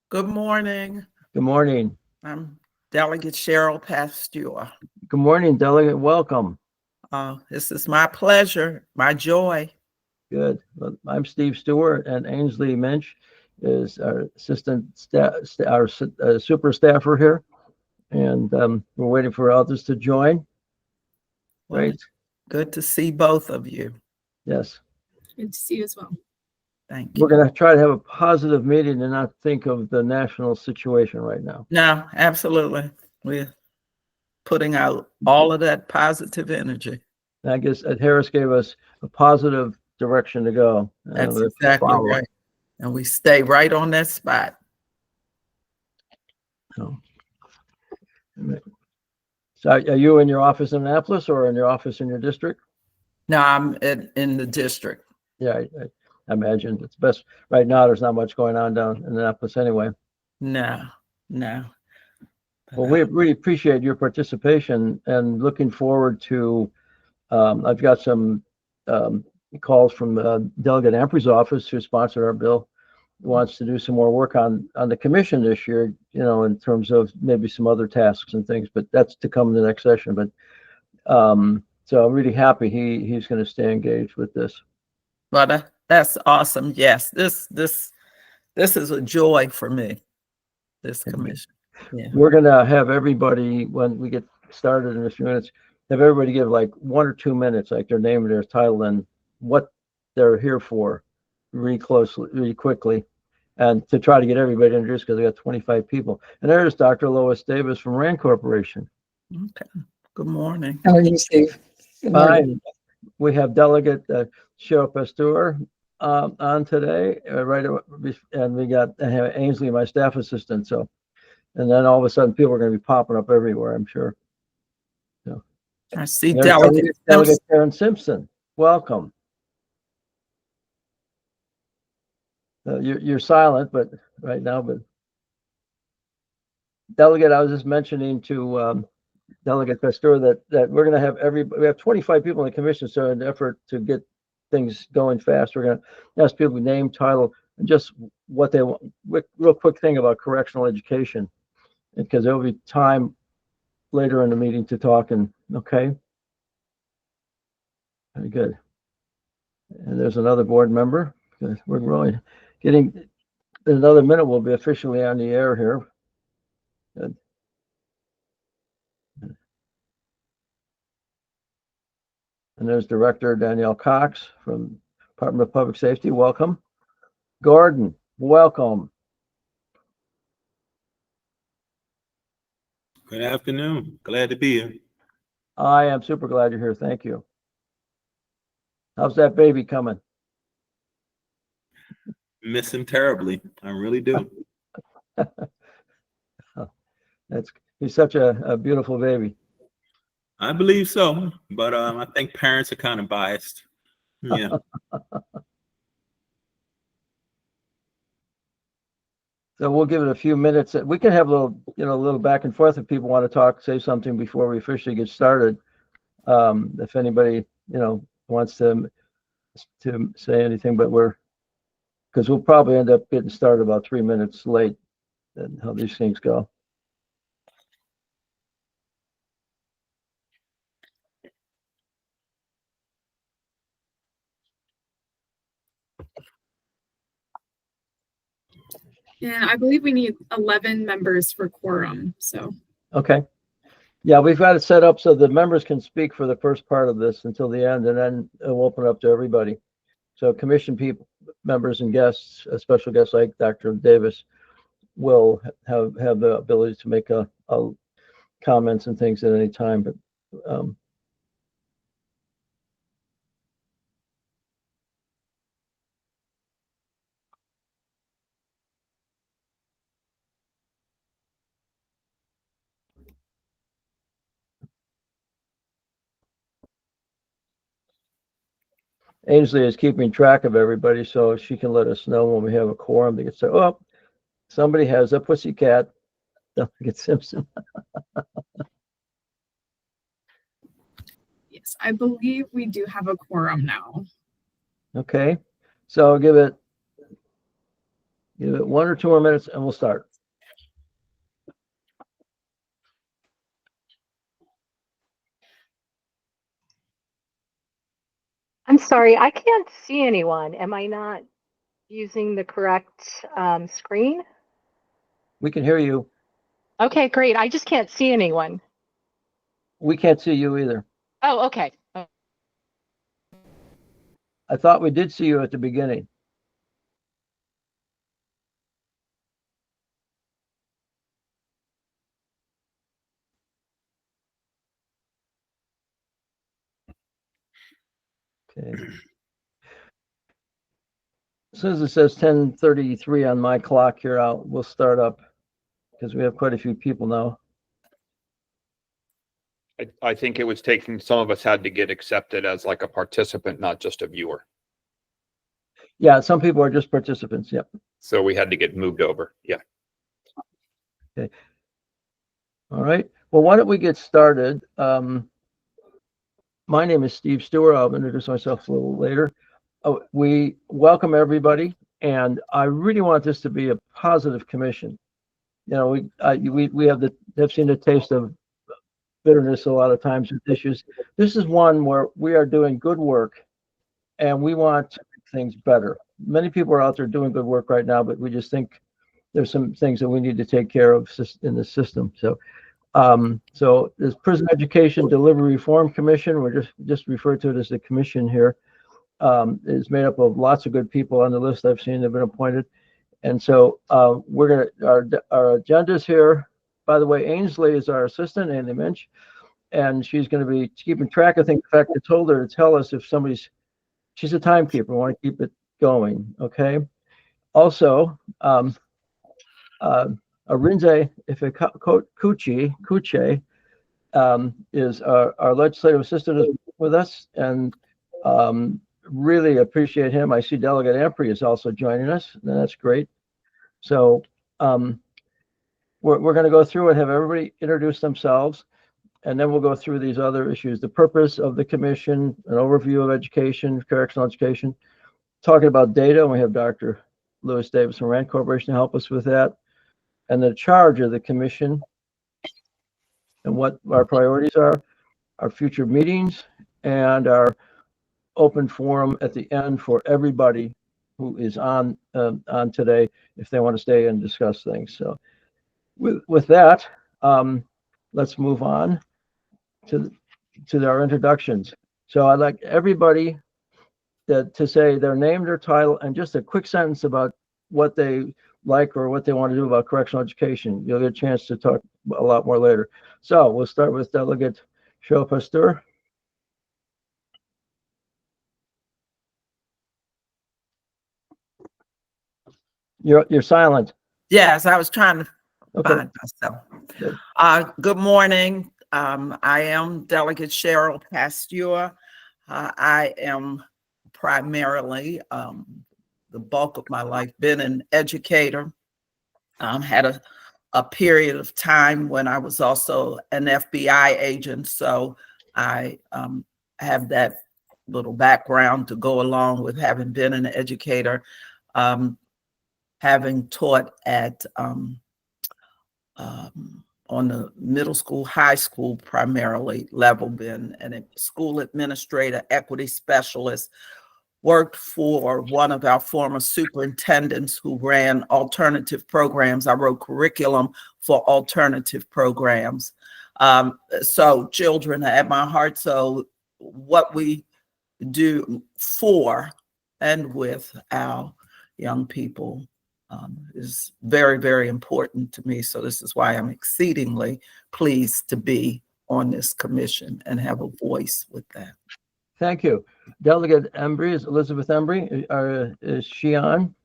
Good morning. Good morning. I'm Delegate Cheryl Pasteur. Good morning, Delegate. Welcome. This is my pleasure, my joy. Good. Well, I'm Steve Stewart, and Ainsley Minch is our super staffer here, and we're waiting for others to join. Well, Great. it's good to see both of you. Yes. Good to see you as well. Thank We're you. going to try to have a positive meeting and not think of the national situation right now. No, absolutely. We're putting out all of that positive energy. And I guess Harris gave us a positive direction to go. That's Let's exactly follow it. right. And we stay right on that spot. So, so are you in your office in Annapolis or in your office in your district? Now I'm in the district. Yeah, I imagine it's best right now. There's not much going on down in Annapolis anyway. No, no. Well, we really appreciate your participation and looking forward to. I've got some calls from Delegate Ampre's office, who sponsored our bill, wants to do some more work on the commission this year. You know, in terms of maybe some other tasks and things, but that's to come in the next session. But so I'm really happy he's going to stay engaged with this. Well, that's awesome. Yes, this is a joy for me. This commission. Yeah. We're going to have everybody, when we get started in a few minutes, have everybody give like 1 or 2 minutes, like their name and their title and what they're here for, really quickly, and to try to get everybody introduced because we got 25 people. And there's Dr. Lois Davis from RAND Corporation. Okay. Good morning. How are you, Steve? Good morning. Fine. We have Delegate Cheryl Pasteur on today, and we got Ainsley, my staff assistant. So, and then all of a sudden, people are going to be popping up everywhere, I'm sure. So, I see there's Delegate Delegate Karen Simpson. Welcome. You're silent, but right now, but Delegate, I was just mentioning to Delegate Pasteur that we're going to have we have 25 people in the commission, so in an effort to get things going fast, we're going to ask people name, title, and just what they want. Real quick thing about correctional education, because there'll be time later in the meeting to talk. And okay, very good. And there's another board member. We're really getting another minute. We'll be officially on the air here. Good. And there's Director Danielle Cox from Department of Public Safety. Welcome. Gordon, welcome. Good afternoon. Glad to be here. I am super glad you're here. Thank you. How's that baby coming? Miss him terribly. I really do. He's such a beautiful baby. I believe so, but I think parents are kind of biased. Yeah. So we'll give it a few minutes. We can have a little back and forth if people want to talk, say something before we officially get started. If anybody, wants to say anything, but because we'll probably end up getting started about 3 minutes late. And how these things go. And I believe we need 11 members for quorum. So, Okay. Yeah, we've got it set up so the members can speak for the first part of this until the end, and then we'll open it up to everybody. So commission people, members and guests, special guests like Dr. Davis will have the ability to make a comments and things at any time. But Ainsley is keeping track of everybody, so she can let us know when we have a quorum to get started. Oh, somebody has a pussycat. Delegate Simpson. yes, I believe we do have a quorum now. Okay, so I'll give it Give it 1 or 2 more minutes and we'll start. I'm sorry, I can't see anyone. Am I not using the correct screen? We can hear you. Okay, great. I just can't see anyone. We can't see you either. Oh, okay. I thought we did see you at the beginning. Okay. As soon as it says 10:33 on my clock here, we'll start up because we have quite a few people now. I think it was taking, some of us had to get accepted as like a participant, not just a viewer. Yeah, some people are just participants. Yep. So we had to get moved over. Yeah. Okay. All right. Well, why don't we get started? My name is Steve Stewart. I'll introduce myself a little later. We welcome everybody, and I really want this to be a positive commission. You know, we have seen the taste of bitterness a lot of times with issues. This is one where we are doing good work, and we want to make things better. Many people are out there doing good work right now, but we just think there's some things that we need to take care of in the system. So this Prison Education Delivery Reform Commission, we're just referred to it as the commission here, is made up of lots of good people on the list I've seen that have been appointed. And so we're gonna, our agendas here, by the way, Ainsley is our assistant, Ainsley Minch, and she's gonna be keeping track of things. In fact, I told her to tell us if she's a timekeeper, we wanna keep it going, okay? Also, Arinze Kuche is our legislative assistant with us, and really appreciate him. I see Delegate Ampry is also joining us, and that's great. So we're going to go through and have everybody introduce themselves, and then we'll go through these other issues. The purpose of the commission, an overview of education, correctional education, talking about data, and we have Dr. Lewis Davis from Rand Corporation to help us with that, and the charge of the commission and what our priorities are, our future meetings, and our open forum at the end for everybody who is on today if they want to stay and discuss things. So with that, let's move on to our introductions. So I'd like everybody to say their name, their title, and just a quick sentence about what they like or what they want to do about correctional education. You'll get a chance to talk a lot more later. So we'll start with Delegate Cheryl-Pasteur. You're silent. Yes, I was trying to Okay. find myself. Good. Good morning. I am Delegate Cheryl Pasteur. I am primarily, the bulk of my life, been an educator. Had a period of time when I was also an FBI agent, so I have that little background to go along with having been an educator, having taught at on the middle school, high school primarily level, been a school administrator, equity specialist, worked for one of our former superintendents who ran alternative programs. I wrote curriculum for alternative programs. So children are at my heart. So what we do for and with our young people is very, very important to me. So this is why I'm exceedingly pleased to be on this commission and have a voice with that. Thank you. Delegate Embry, is Elizabeth Embry, is she on?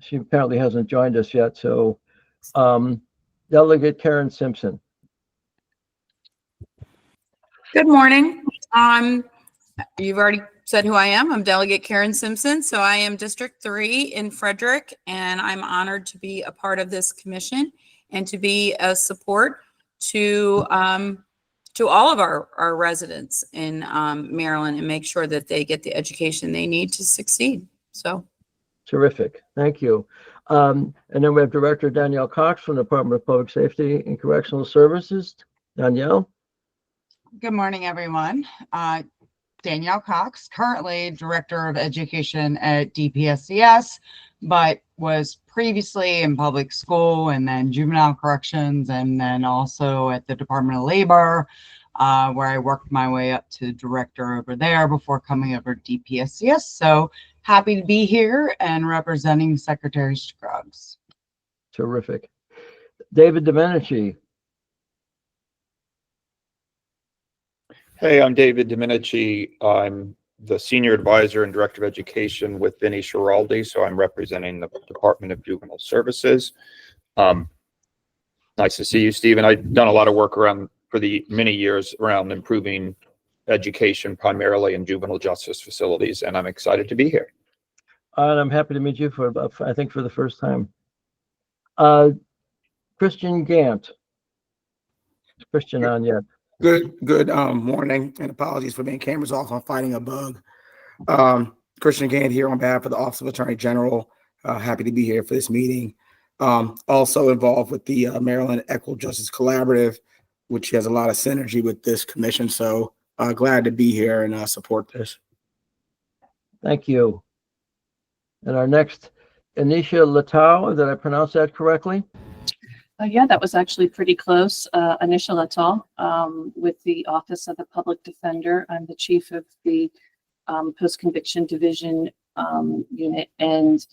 She apparently hasn't joined us yet. So Delegate Karen Simpson. Good morning. You've already said who I am. I'm Delegate Karen Simpson. So I am District 3 in Frederick, and I'm honored to be a part of this commission and to be a support to all of our residents in Maryland and make sure that they get the education they need to succeed. So Terrific. Thank you. And then we have Director Danielle Cox from the Department of Public Safety and Correctional Services. Danielle? Good morning, everyone. Danielle Cox, currently Director of Education at DPSCS, but was previously in public school and then juvenile corrections, and then also at the Department of Labor, where I worked my way up to director over there before coming over to DPSCS. So happy to be here and representing Secretary Scruggs. Terrific. David Domenici. Hey, I'm David Domenici. I'm the Senior Advisor and Director of Education with Vinnie Schiraldi, so I'm representing the Department of Juvenile Services. Nice to see you, Stephen. I've done a lot of work for the many years around improving education, primarily in juvenile justice facilities, and I'm excited to be here. And I'm happy to meet you for the first time. Christian Gant. Is Christian on yet? Good morning, and apologies for being cameras off. I'm fighting a bug. Christian Gant here on behalf of the Office of Attorney General. Happy to be here for this meeting. Also involved with the Maryland Equal Justice Collaborative, which has a lot of synergy with this commission. So glad to be here and support this. Thank you. And our next, Anisha Latau, did I pronounce that correctly? Yeah, that was actually pretty close. Anisha Latau with the Office of the Public Defender. I'm the chief of the post-conviction division unit. And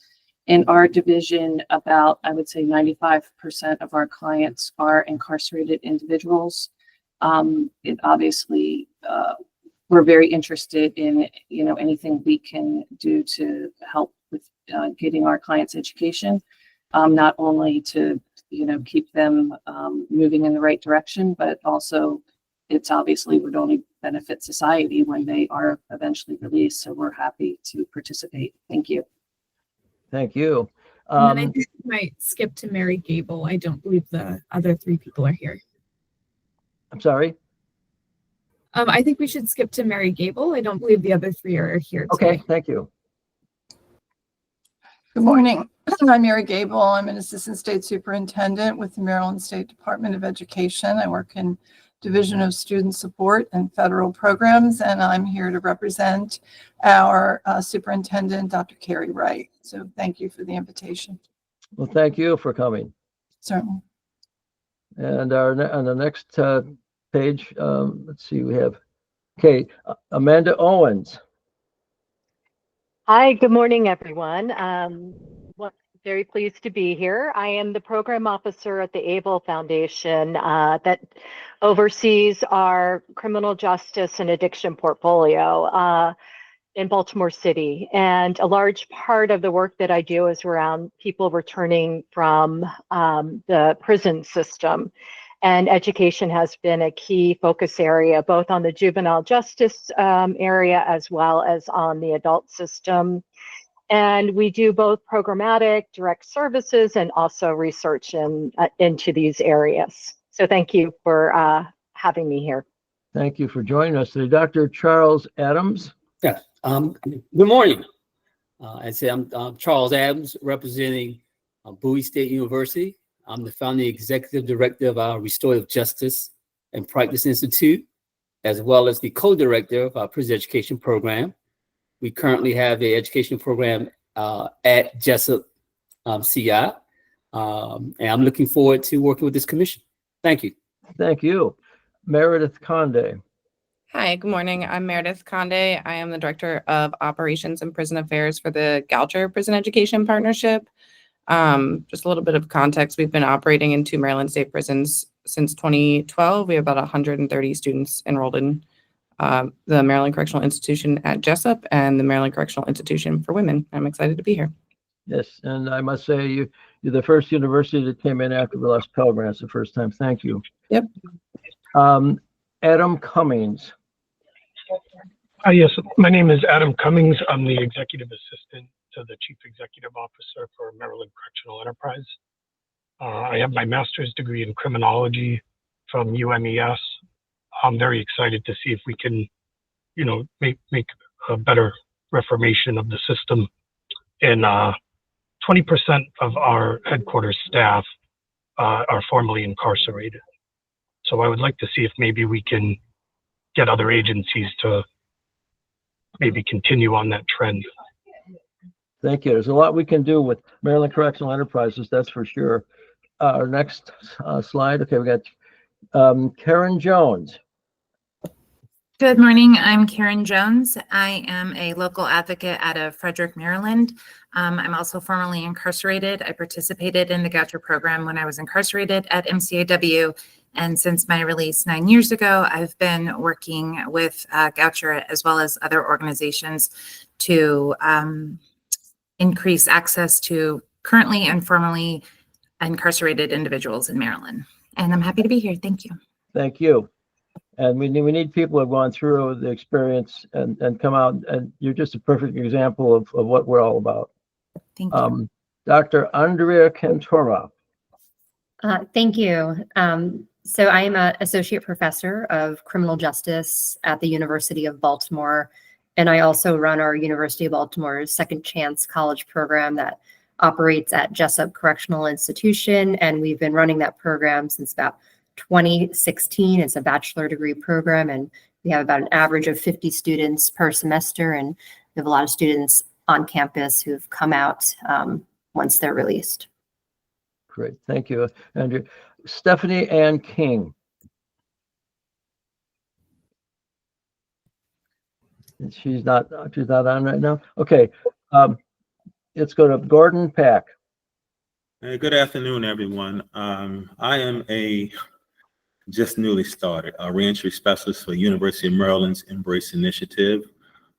in our division, about, I would say 95% of our clients are incarcerated individuals. It obviously, we're very interested in, anything we can do to help with getting our clients education, not only to keep them moving in the right direction, but also it's obviously would only benefit society when they are eventually released. So we're happy to participate. Thank you. Thank you. And then I think we might skip to Mary Gable. I don't believe the other three people are here. I'm sorry. I think we should skip to Mary Gable. I don't believe the other three are here today. Okay, thank you. Good morning. I'm Mary Gable. I'm an assistant state superintendent with the Maryland State Department of Education. I work in Division of Student Support and Federal Programs, and I'm here to represent our superintendent, Dr. Carrie Wright. So thank you for the invitation. Well, thank you for coming. Certainly. And on the next page, let's see, we have, Amanda Owens. Hi, good morning, everyone. Very pleased to be here. I am the program officer at the ABLE Foundation that oversees our criminal justice and addiction portfolio in Baltimore City. And a large part of the work that I do is around people returning from the prison system. And education has been a key focus area, both on the juvenile justice area as well as on the adult system. And we do both programmatic, direct services, and also research into these areas. So thank you for having me here. Thank you for joining us today. Dr. Charles Adams. Yeah. Good morning. I say I'm Charles Adams, representing Bowie State University. I'm the founding executive director of our Restorative Justice and Practice Institute, as well as the co-director of our prison education program. We currently have an education program at Jessup CI, and I'm looking forward to working with this commission. Thank you. Thank you. Meredith Conde. Hi, good morning. I'm Meredith Conde. I am the Director of Operations and Prison Affairs for the Goucher Prison Education Partnership. Just a little bit of context. We've been operating in 2 Maryland state prisons since 2012. We have about 130 students enrolled in the Maryland Correctional Institution at Jessup and the Maryland Correctional Institution for Women. I'm excited to be here. Yes, and I must say you're the first university that came in after we lost Pell Grants the first time. Thank you. Yep. Adam Cummings. Yes, my name is Adam Cummings. I'm the executive assistant to the chief executive officer for Maryland Correctional Enterprise. I have my master's degree in criminology from UMES. I'm very excited to see if we can, make a better reformation of the system and 20% of our headquarters staff are formerly incarcerated. So I would like to see if maybe we can get other agencies to maybe continue on that trend. Thank you. There's a lot we can do with Maryland Correctional Enterprises, that's for sure. Our next slide. Okay, we got Karen Jones. Good morning. I'm Karen Jones. I am a local advocate out of Frederick, Maryland. I'm also formerly incarcerated. I participated in the Goucher program when I was incarcerated at MCAW. And since my release 9 years ago, I've been working with Goucher as well as other organizations to increase access to currently and formerly incarcerated individuals in Maryland. And I'm happy to be here. Thank you. Thank you. And we need people who have gone through the experience and come out, and you're just a perfect example of what we're all about. Thank you. Dr. Andrea Cantora. Thank you. So I am an associate professor of criminal justice at the University of Baltimore, and I also run our University of Baltimore's Second Chance College program that operates at Jessup Correctional Institution, and we've been running that program since about 2016. It's a bachelor degree program, and we have about an average of 50 students per semester, and we have a lot of students on campus who've come out once they're released. Great, thank you, Andrew. Stephanie Ann King. She's not on right now. Okay, let's go to Gordon Pack. Hey, good afternoon, everyone. I am just newly started a reentry specialist for University of Maryland's Embrace Initiative.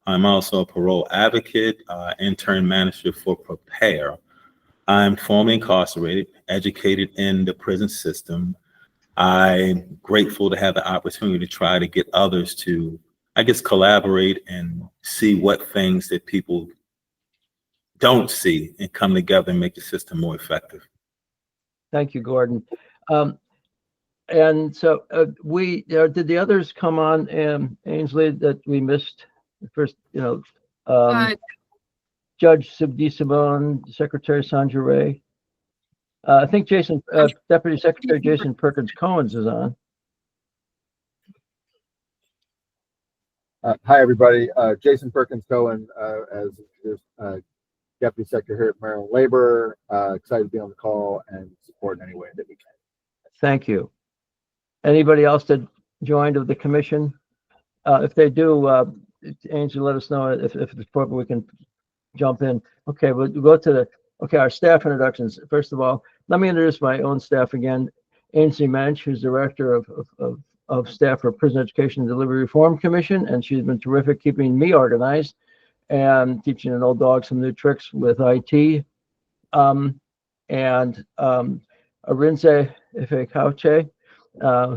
I'm also a parole advocate, intern manager for Prepare. I'm formerly incarcerated, educated in the prison system. I'm grateful to have the opportunity to try to get others to, I guess, collaborate and see what things that people don't see and come together and make the system more effective. Thank you, Gordon. And so did the others come on, Ainsley, that we missed? First, Judge DeSimone, Secretary Sandra Ray. I think Deputy Secretary Jason Perkins Cohens is on. Hi, everybody. Jason Perkins Cohen, as Deputy Secretary here at Maryland Labor. Excited to be on the call and support in any way that we can. Thank you. Anybody else that joined of the commission? If they do, Ainsley, let us know if it's appropriate, we can jump in. Okay, we'll go to our staff introductions. First of all, let me introduce my own staff again. Ainsley Mensch, who's Director of Staff for Prison Education and Delivery Reform Commission, and she's been terrific keeping me organized and teaching an old dog some new tricks with IT. And Arinze Ifekauche,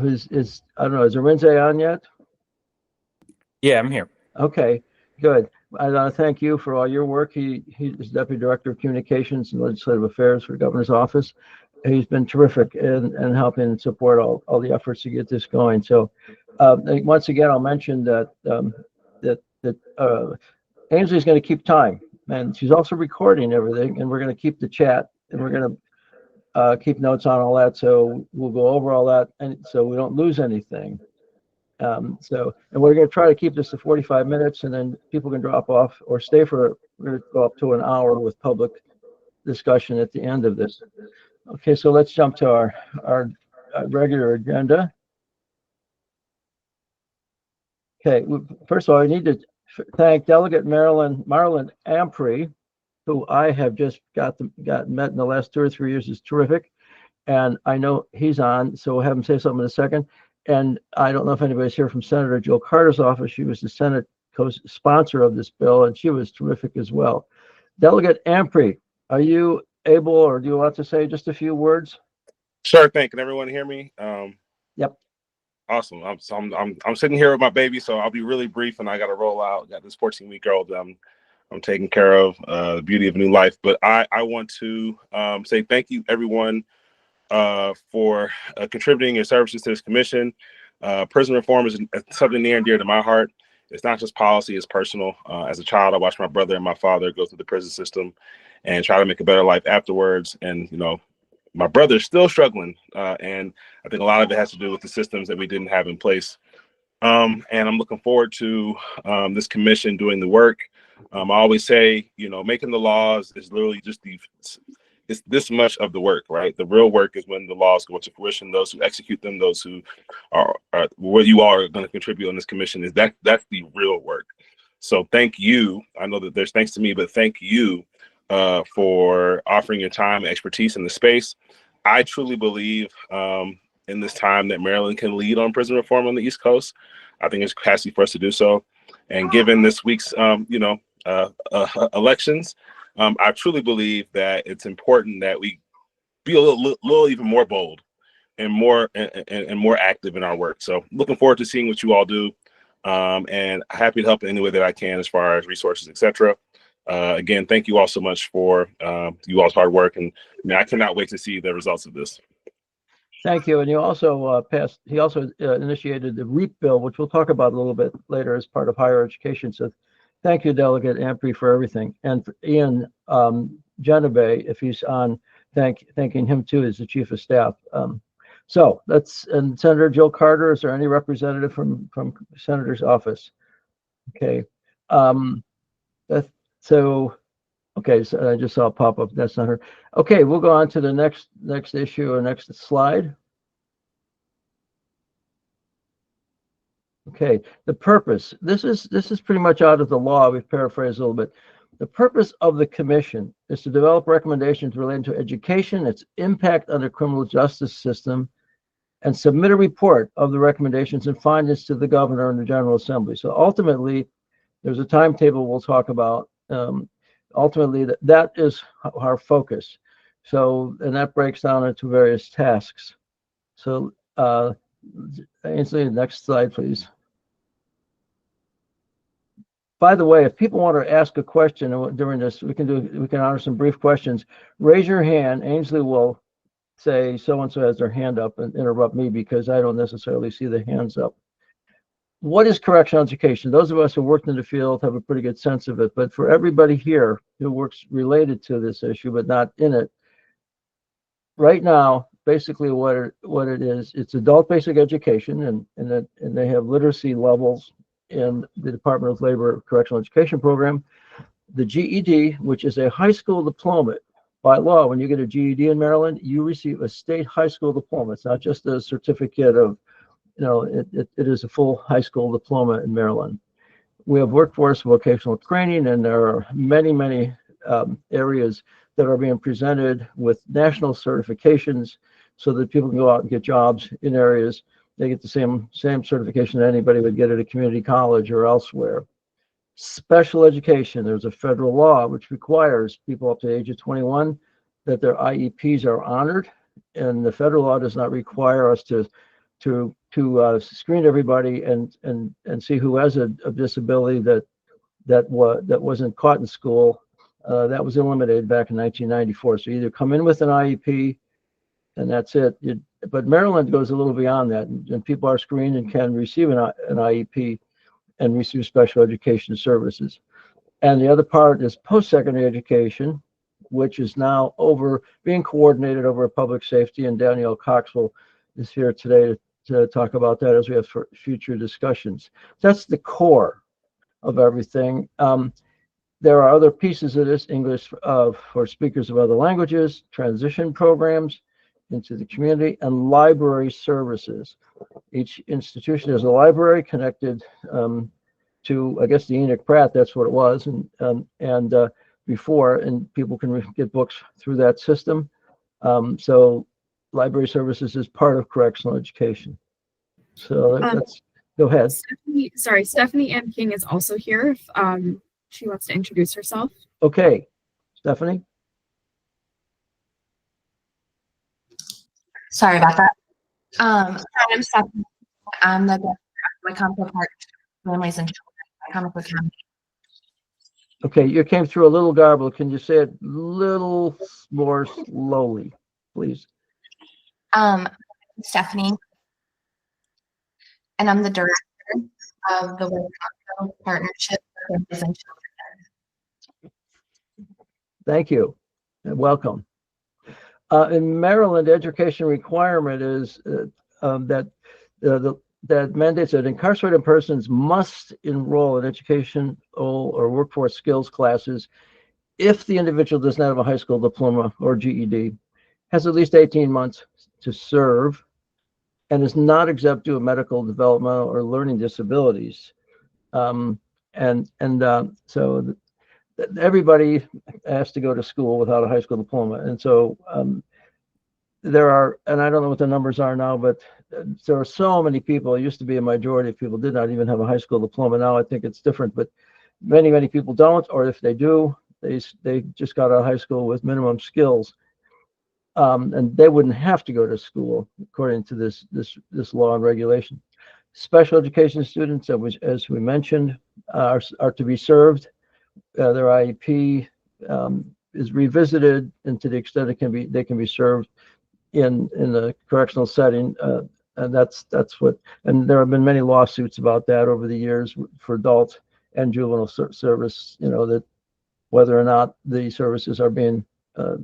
who's I don't know, is Arinze on yet? Yeah, I'm here. Okay, good. I want to thank you for all your work. He is Deputy Director of Communications and Legislative Affairs for the Governor's Office. He's been terrific in helping support all the efforts to get this going. So once again, I'll mention that Ainsley's going to keep time, and she's also recording everything, and we're going to keep the chat, and we're going to keep notes on all that. So we'll go over all that, and so we don't lose anything. And we're going to try to keep this to 45 minutes, and then people can drop off or stay we're going to go up to an hour with public discussion at the end of this. Okay, so let's jump to our regular agenda. Okay, first of all, I need to thank Delegate Marlon Ampry, who I have just got met in the last 2 or 3 years. Is terrific, and I know he's on, so we'll have him say something in a second. And I don't know if anybody's here from Senator Jill Carter's office. She was the Senate co-sponsor of this bill, and she was terrific as well. Delegate Ampry, are you able, or do you want to say just a few words? Sure thing. Can everyone hear me? Yep. Awesome. I'm sitting here with my baby, so I'll be really brief, and I got to roll out. Got this 14-week-old I'm taking care of, the beauty of a new life. But I want to say thank you, everyone, for contributing your services to this commission. Prison reform is something near and dear to my heart. It's not just policy, it's personal. As a child, I watched my brother and my father go through the prison system, and try to make a better life afterwards. And, my brother's still struggling. And I think a lot of it has to do with the systems that we didn't have in place. And I'm looking forward to this commission doing the work. I always say, making the laws is literally just it's this much of the work, right? The real work is when the laws go into fruition. Those who execute them, those who are what you all are going to contribute on this commission is that's the real work. So thank you. I know that there's thanks to me, but thank you for offering your time and expertise in the space. I truly believe in this time that Maryland can lead on prison reform on the East Coast. I think it's capacity for us to do so. And given this week's, elections, I truly believe that it's important that we be a little even more bold and more active in our work. So looking forward to seeing what you all do, and happy to help in any way that I can as far as resources, etc. Again, thank you all so much for you all's hard work, and I cannot wait to see the results of this. Thank you. And you also he also initiated the REAP bill, which we'll talk about a little bit later as part of higher education. So thank you, Delegate Ampry, for everything. And for Ian Genevieve, if he's on, thanking him too as the Chief of Staff. So and Senator Jill Carter, is there any representative from Senator's office? Okay. Okay, so I just saw it pop up. That's not her. Okay, we'll go on to the next issue or next slide. Okay, the purpose. This is pretty much out of the law. We've paraphrased a little bit. The purpose of the commission is to develop recommendations relating to education, its impact on the criminal justice system, and submit a report of the recommendations and findings to the governor and the General Assembly. So ultimately, there's a timetable we'll talk about. Ultimately, that is our focus. So, and that breaks down into various tasks. So, Ainsley, next slide, please. By the way, if people want to ask a question during this, we can honor some brief questions. Raise your hand. Ainsley will say so-and-so has their hand up and interrupt me because I don't necessarily see the hands up. What is correctional education? Those of us who worked in the field have a pretty good sense of it, but for everybody here who works related to this issue but not in it, right now, basically what it is, it's adult basic education, and they have literacy levels in the Department of Labor Correctional Education Program. The GED, which is a high school diploma. By law, when you get a GED in Maryland, you receive a state high school diploma. It's not just a certificate of, it is a full high school diploma in Maryland. We have workforce vocational training, and there are many areas that are being presented with national certifications so that people can go out and get jobs in areas. They get the same certification that anybody would get at a community college or elsewhere. Special education, there's a federal law which requires people up to the age of 21 that their IEPs are honored, and the federal law does not require us to screen everybody and see who has a disability that wasn't caught in school. That was eliminated back in 1994. So you either come in with an IEP and that's it. But Maryland goes a little beyond that, and people are screened and can receive an IEP and receive special education services. And the other part is post-secondary education, which is now being coordinated over public safety, and Danielle Coxwell is here today to talk about that as we have future discussions. That's the core of everything. There are other pieces of this: English for speakers of other languages, transition programs into the community, and library services. Each institution has a library connected to, I guess, the Enoch Pratt, that's what it was, and before, and people can get books through that system. So library services is part of correctional education. So let's go ahead. Stephanie Ann King is also here if she wants to introduce herself. Okay, Stephanie. Sorry about that. I'm Stephanie. I'm the director of Wecanco Park Families and Children at Comico County. Okay, you came through a little garbled. Can you say it a little more slowly, please? Stephanie, and I'm the director of the Wecanco Partnership for Families and Children. Thank you and welcome. In Maryland, education requirement is that mandates that incarcerated persons must enroll in educational or workforce skills classes if the individual does not have a high school diploma or GED, has at least 18 months to serve, and is not exempt due to medical, developmental, or learning disabilities. So everybody has to go to school without a high school diploma. And so there are, and I don't know what the numbers are now, but there are so many people. It used to be a majority of people did not even have a high school diploma. Now I think it's different, but many people don't, or if they do, they just got out of high school with minimum skills. And they wouldn't have to go to school according to this law and regulation. Special education students, as we mentioned, are to be served. Their IEP is revisited, and to the extent they can be served in the correctional setting, and that's what. And there have been many lawsuits about that over the years for adult and juvenile service. That whether or not the services are being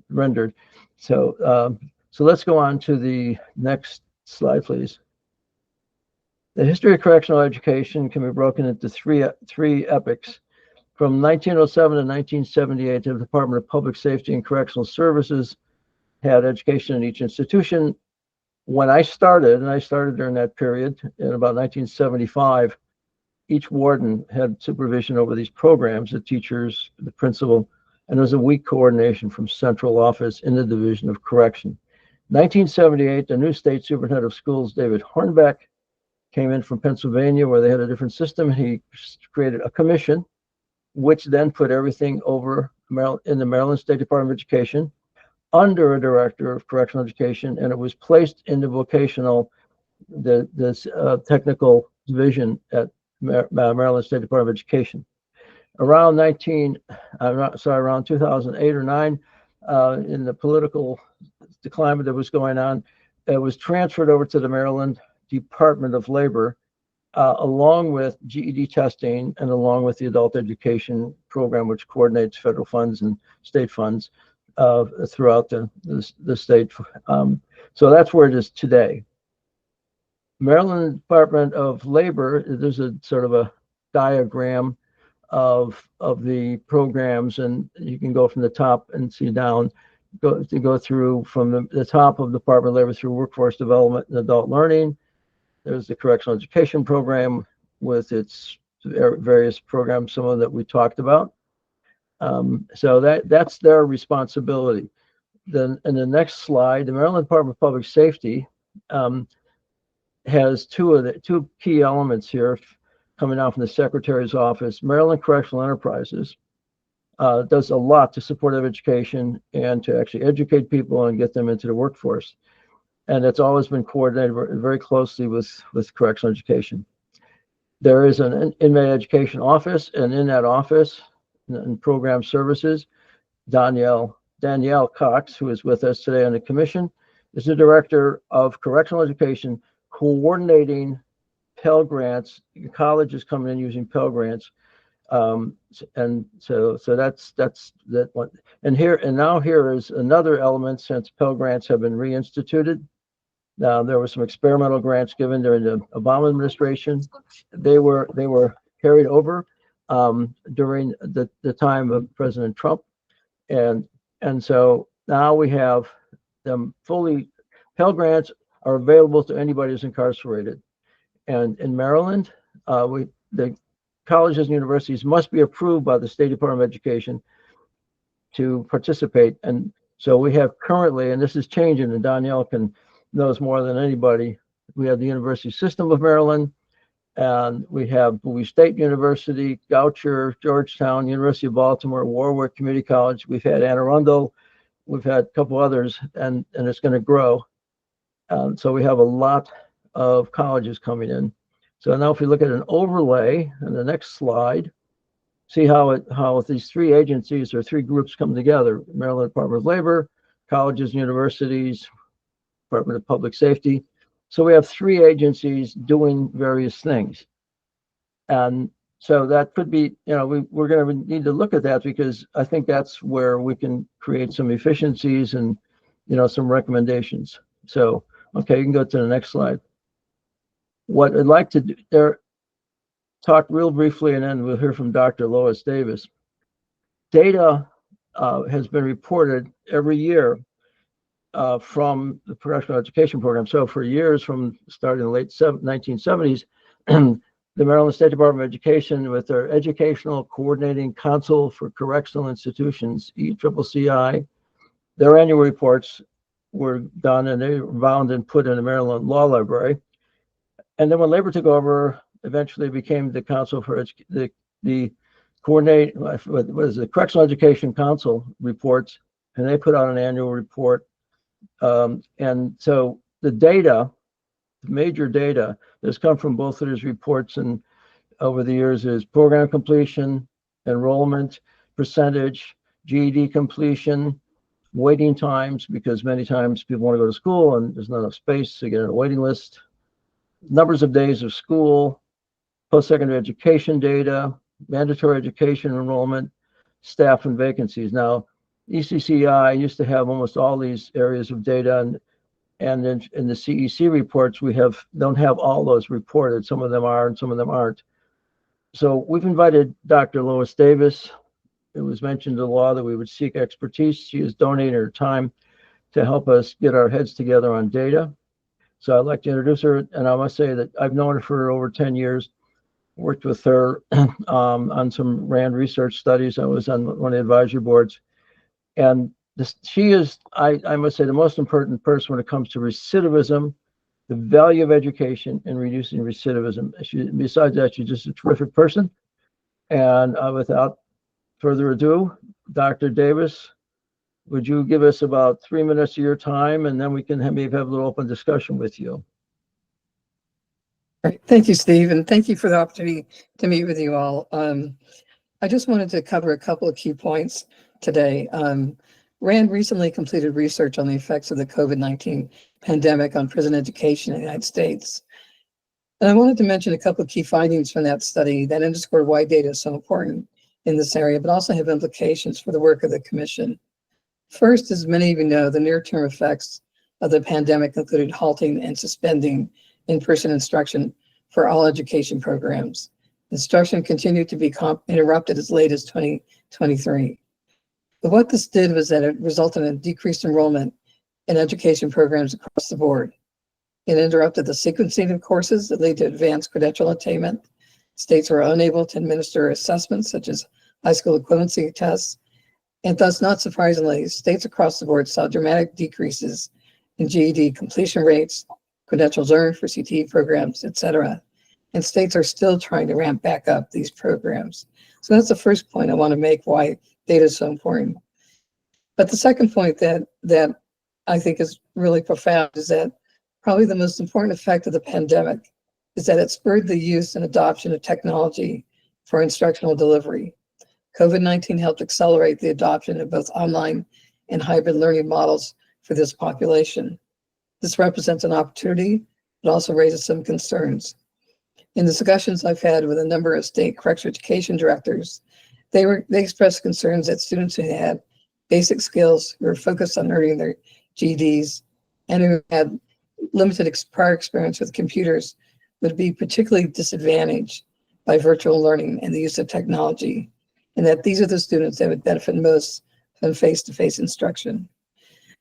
rendered. So let's go on to the next slide, please. The history of correctional education can be broken into three epochs. From 1907 to 1978, the Department of Public Safety and Correctional Services had education in each institution. When I started, and I started during that period in about 1975, each warden had supervision over these programs, the teachers, the principal, and there was a weak coordination from central office in the Division of Correction. 1978, the new state superintendent of schools, David Hornbeck, came in from Pennsylvania, where they had a different system. He created a commission, which then put everything over in the Maryland State Department of Education under a director of correctional education, and it was placed in the vocational, the technical division at Maryland State Department of Education. Around 2008 or 9, in the political climate that was going on, it was transferred over to the Maryland Department of Labor, along with GED testing and along with the adult education program, which coordinates federal funds and state funds throughout the state. So that's where it is today. Maryland Department of Labor, there's a sort of a diagram of the programs, and you can go from the top and see down, go through from the top of the Department of Labor through workforce development and adult learning. There's the correctional education program with its various programs, some of that we talked about. So that's their responsibility. Then in the next slide, the Maryland Department of Public Safety has two key elements here coming out from the Secretary's office. Maryland Correctional Enterprises does a lot to support education and to actually educate people and get them into the workforce. And it's always been coordinated very closely with correctional education. There is an inmate education office, and in that office, in program services, Danielle Cox, who is with us today on the commission, is the director of correctional education, coordinating Pell Grants. Colleges coming in using Pell Grants, and so that's that one. And now here is another element. Since Pell Grants have been reinstituted, there were some experimental grants given during the Obama administration. They were carried over during the time of President Trump, and so now we have them fully. Pell Grants are available to anybody who's incarcerated. And in Maryland, the colleges and universities must be approved by the State Department of Education to participate. And so we have currently, and this is changing, and Danielle knows more than anybody, we have the University System of Maryland, and we have Bowie State University, Goucher, Georgetown, University of Baltimore, Warwick Community College. We've had Anne Arundel, we've had a couple others, and it's going to grow. So we have a lot of colleges coming in. So now if we look at an overlay in the next slide, see how these three agencies or three groups come together: Maryland Department of Labor, colleges and universities, Department of Public Safety. So we have three agencies doing various things. And So that could be, we're going to need to look at that because I think that's where we can create some efficiencies and, some recommendations. So, okay, you can go to the next slide. What I'd like to do there, talk real briefly, and then we'll hear from Dr. Lois Davis. Data has been reported every year from the professional education program. So for years, from starting in the late 1970s, the Maryland State Department of Education, with their Educational Coordinating Council for Correctional Institutions, ECCCI, their annual reports were done and they were bound and put in the Maryland Law Library. And then when Labor took over, eventually became the Council for the Coordinate, what is it, Correctional Education Council reports, and they put out an annual report. And so the data, major data that's come from both of these reports and over the years is program completion, enrollment percentage, GED completion, waiting times, because many times people want to go to school and there's not enough space to get on a waiting list, numbers of days of school, post-secondary education data, mandatory education enrollment, staff and vacancies. Now, ECCI used to have almost all these areas of data, and in the CEC reports, we don't have all those reported. Some of them are and some of them aren't. So we've invited Dr. Lois Davis. It was mentioned in the law that we would seek expertise. She has donated her time to help us get our heads together on data. So I'd like to introduce her, and I must say that I've known her for over 10 years, worked with her on some RAND research studies. I was on one of the advisory boards. And she is, I must say, the most important person when it comes to recidivism, the value of education and reducing recidivism. Besides that, she's just a terrific person. And without further ado, Dr. Davis, would you give us about 3 minutes of your time, and then we can maybe have a little open discussion with you. All right. Thank you, Steve, and thank you for the opportunity to meet with you all. I just wanted to cover a couple of key points today. RAND recently completed research on the effects of the COVID-19 pandemic on prison education in the United States. And I wanted to mention a couple of key findings from that study that underscore why data is so important in this area, but also have implications for the work of the Commission. First, as many of you know, the near-term effects of the pandemic included halting and suspending in-person instruction for all education programs. Instruction continued to be interrupted as late as 2023. But what this did was that it resulted in decreased enrollment in education programs across the board. It interrupted the sequencing of courses that lead to advanced credential attainment. States were unable to administer assessments such as high school equivalency tests. And thus, not surprisingly, states across the board saw dramatic decreases in GED completion rates, credentials earned for CTE programs, et cetera. And states are still trying to ramp back up these programs. So that's the first point I want to make, why data is so important. But the second point that I think is really profound is that probably the most important effect of the pandemic is that it spurred the use and adoption of technology for instructional delivery. COVID-19 helped accelerate the adoption of both online and hybrid learning models for this population. This represents an opportunity, but also raises some concerns. In the discussions I've had with a number of state correctional education directors, they expressed concerns that students who had basic skills, who were focused on earning their GEDs, and who had limited prior experience with computers would be particularly disadvantaged by virtual learning and the use of technology, and that these are the students that would benefit most from face-to-face instruction.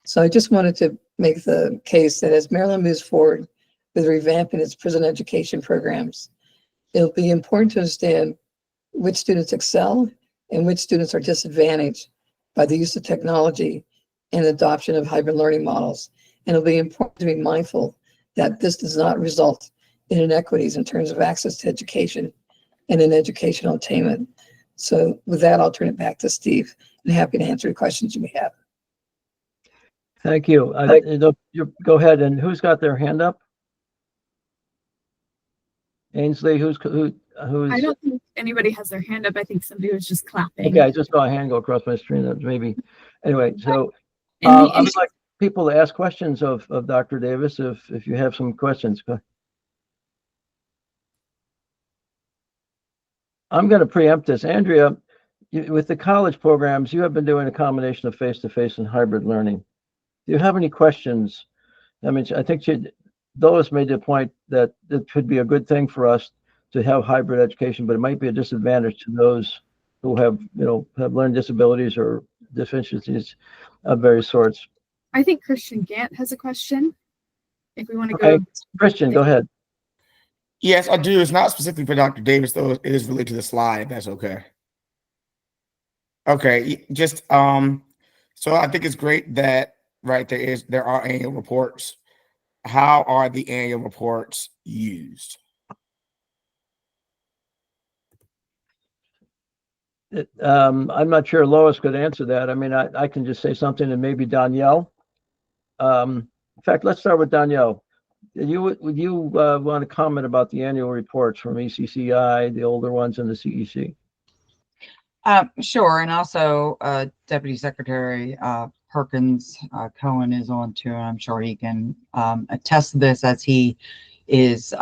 So I just wanted to make the case that as Maryland moves forward with revamping its prison education programs, it'll be important to understand which students excel and which students are disadvantaged by the use of technology and adoption of hybrid learning models. And it'll be important to be mindful that this does not result in inequities in terms of access to education and in educational attainment. So with that, I'll turn it back to Steve, and happy to answer the questions you may have. Thank you. Go ahead. And who's got their hand up? Ainsley, who's? I don't think anybody has their hand up. I think somebody was just clapping. Okay, I just saw a hand go across my screen. Maybe. Anyway, so I would like people to ask questions of Dr. Davis if you have some questions. I'm going to preempt this. Andrea, with the college programs, you have been doing a combination of face-to-face and hybrid learning. Do you have any questions? I mean, I think Lois made the point that it could be a good thing for us to have hybrid education, but it might be a disadvantage to those who have, have learning disabilities or deficiencies of various sorts. I think Christian Gant has a question. If we want to Okay, go. Christian, go ahead. Yes, I do. It's not specifically for Dr. Davis, though. It is related to the slide, if that's okay. Okay, just so I think it's great that there are annual reports. How are the annual reports used? I'm not sure Lois could answer that. I mean, I can just say something, and maybe Danielle. In fact, let's start with Danielle. Would you want to comment about the annual reports from ECCI, the older ones, and the CEC? Sure, and also Deputy Secretary Perkins Cohen is on too, and I'm sure he can attest to this as he is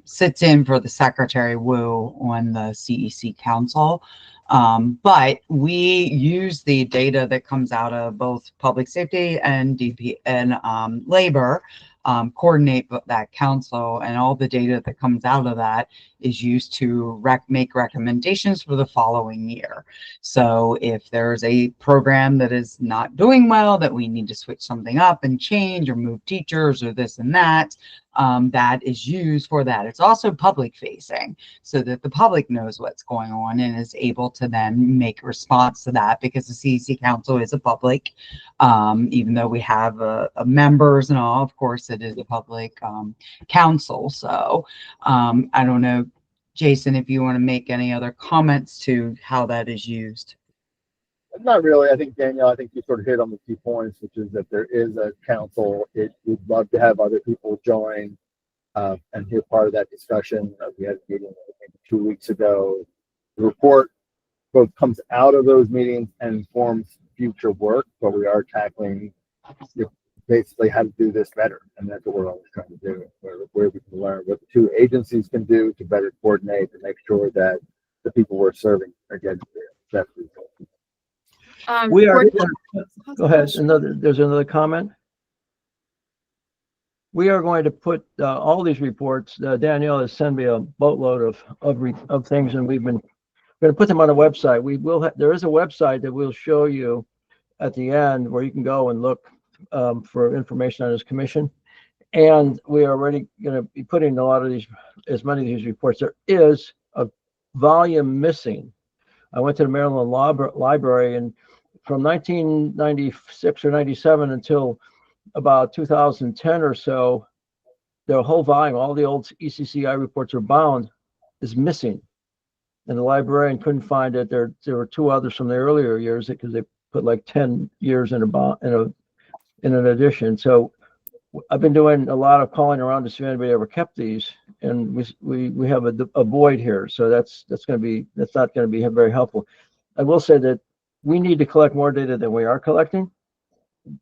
sits in for the Secretary Wu on the CEC Council. But we use the data that comes out of both public safety and DP and labor, coordinate that council, and all the data that comes out of that is used to make recommendations for the following year. So if there's a program that is not doing well, that we need to switch something up and change or move teachers or this and that, that is used for that. It's also public facing so that the public knows what's going on and is able to then make a response to that, because the CEC Council is a public, even though we have members and all, of course it is a public council. So I don't know, Jason, if you want to make any other comments to how that is used. Not really. I think, Danielle, I think you sort of hit on the key points, which is that there is a council. We'd love to have other people join and hear part of that discussion. We had a meeting I think 2 weeks ago. The report both comes out of those meetings and informs future work, but we are tackling basically how to do this better. And that's what we're always trying to do, where we can learn what the two agencies can do to better coordinate and make sure that the people we're serving are getting the best results. We are. Go ahead. There's another comment. We are going to put all these reports. Danielle has sent me a boatload of things, and we're going to put them on a website. We will. There is a website that we'll show you at the end where you can go and look for information on this commission. And we are already going to be putting a lot of these, as many of these reports. There is a volume missing. I went to the Maryland Library, and from 1996 or 97 until about 2010 or so, the whole volume, all the old ECCI reports are bound, is missing. And the librarian couldn't find it. There were two others from the earlier years because they put like 10 years in an edition. So I've been doing a lot of calling around to see if anybody ever kept these, and we have a void here. So that's not going to be very helpful. I will say that we need to collect more data than we are collecting.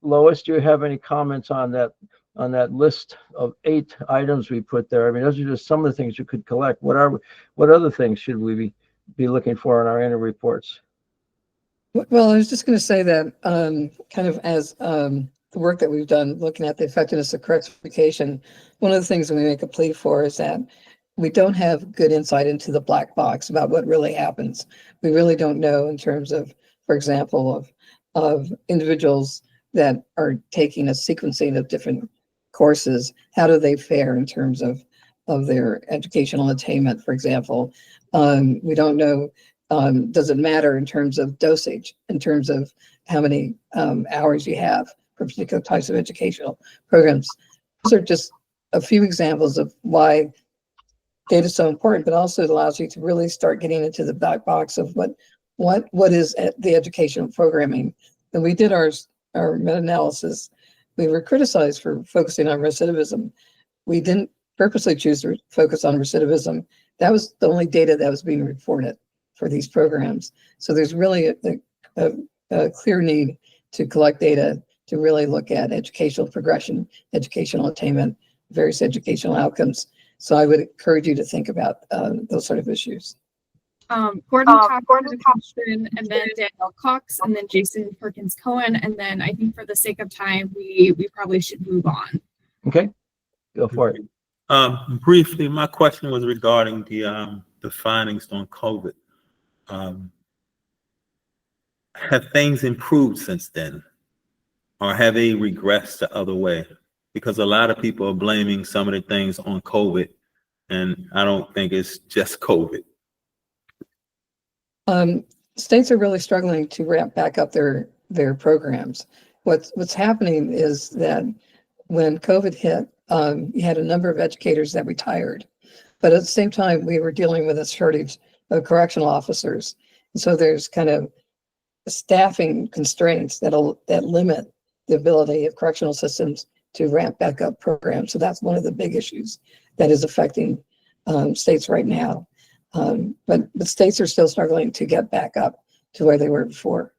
Lois, do you have any comments on that list of 8 items we put there? I mean, those are just some of the things you could collect. What other things should we be looking for in our annual reports? Well, I was just going to say that kind of as the work that we've done looking at the effectiveness of correctification, one of the things that we make a plea for is that we don't have good insight into the black box about what really happens. We really don't know in terms of, for example, of individuals that are taking a sequencing of different courses. How do they fare in terms of their educational attainment, for example? We don't know, does it matter in terms of dosage, in terms of how many hours you have for particular types of educational programs? Those are just a few examples of why data is so important, but also it allows you to really start getting into the black box of what is the educational programming. When we did our meta-analysis, we were criticized for focusing on recidivism. We didn't purposely choose to focus on recidivism. That was the only data that was being reported for these programs. So there's really a clear need to collect data to really look at educational progression, educational attainment, various educational outcomes. So I would encourage you to think about those sort of issues. Gordon Thompson, and then Danielle Cox, and then Jason Perkins Cohen, and then I think for the sake of time, we probably should move on. Okay, go for it. Briefly, my question was regarding the findings on COVID. Have things improved since then, or have they regressed the other way? Because a lot of people are blaming some of the things on COVID, and I don't think it's just COVID. States are really struggling to ramp back up their programs. What's happening is that when COVID hit, you had a number of educators that retired, but at the same time, we were dealing with a shortage of correctional officers. And so there's kind of staffing constraints that limit the ability of correctional systems to ramp back up programs. So that's one of the big issues that is affecting states right now. But the states are still struggling to get back up to where they were before.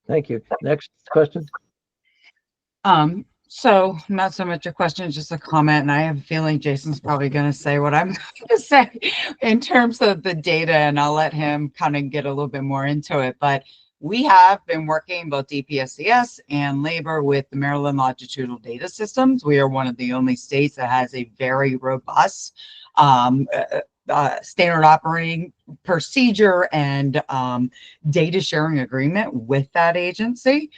Thank you. Next question. So not so much a question, just a comment. And I have a feeling Jason's probably going to say what I'm going to say in terms of the data, and I'll let him kind of get a little bit more into it. But we have been working both DPSCS and labor with the Maryland Longitudinal Data Systems. We are one of the only states that has a very robust standard operating procedure and data sharing agreement with that agency,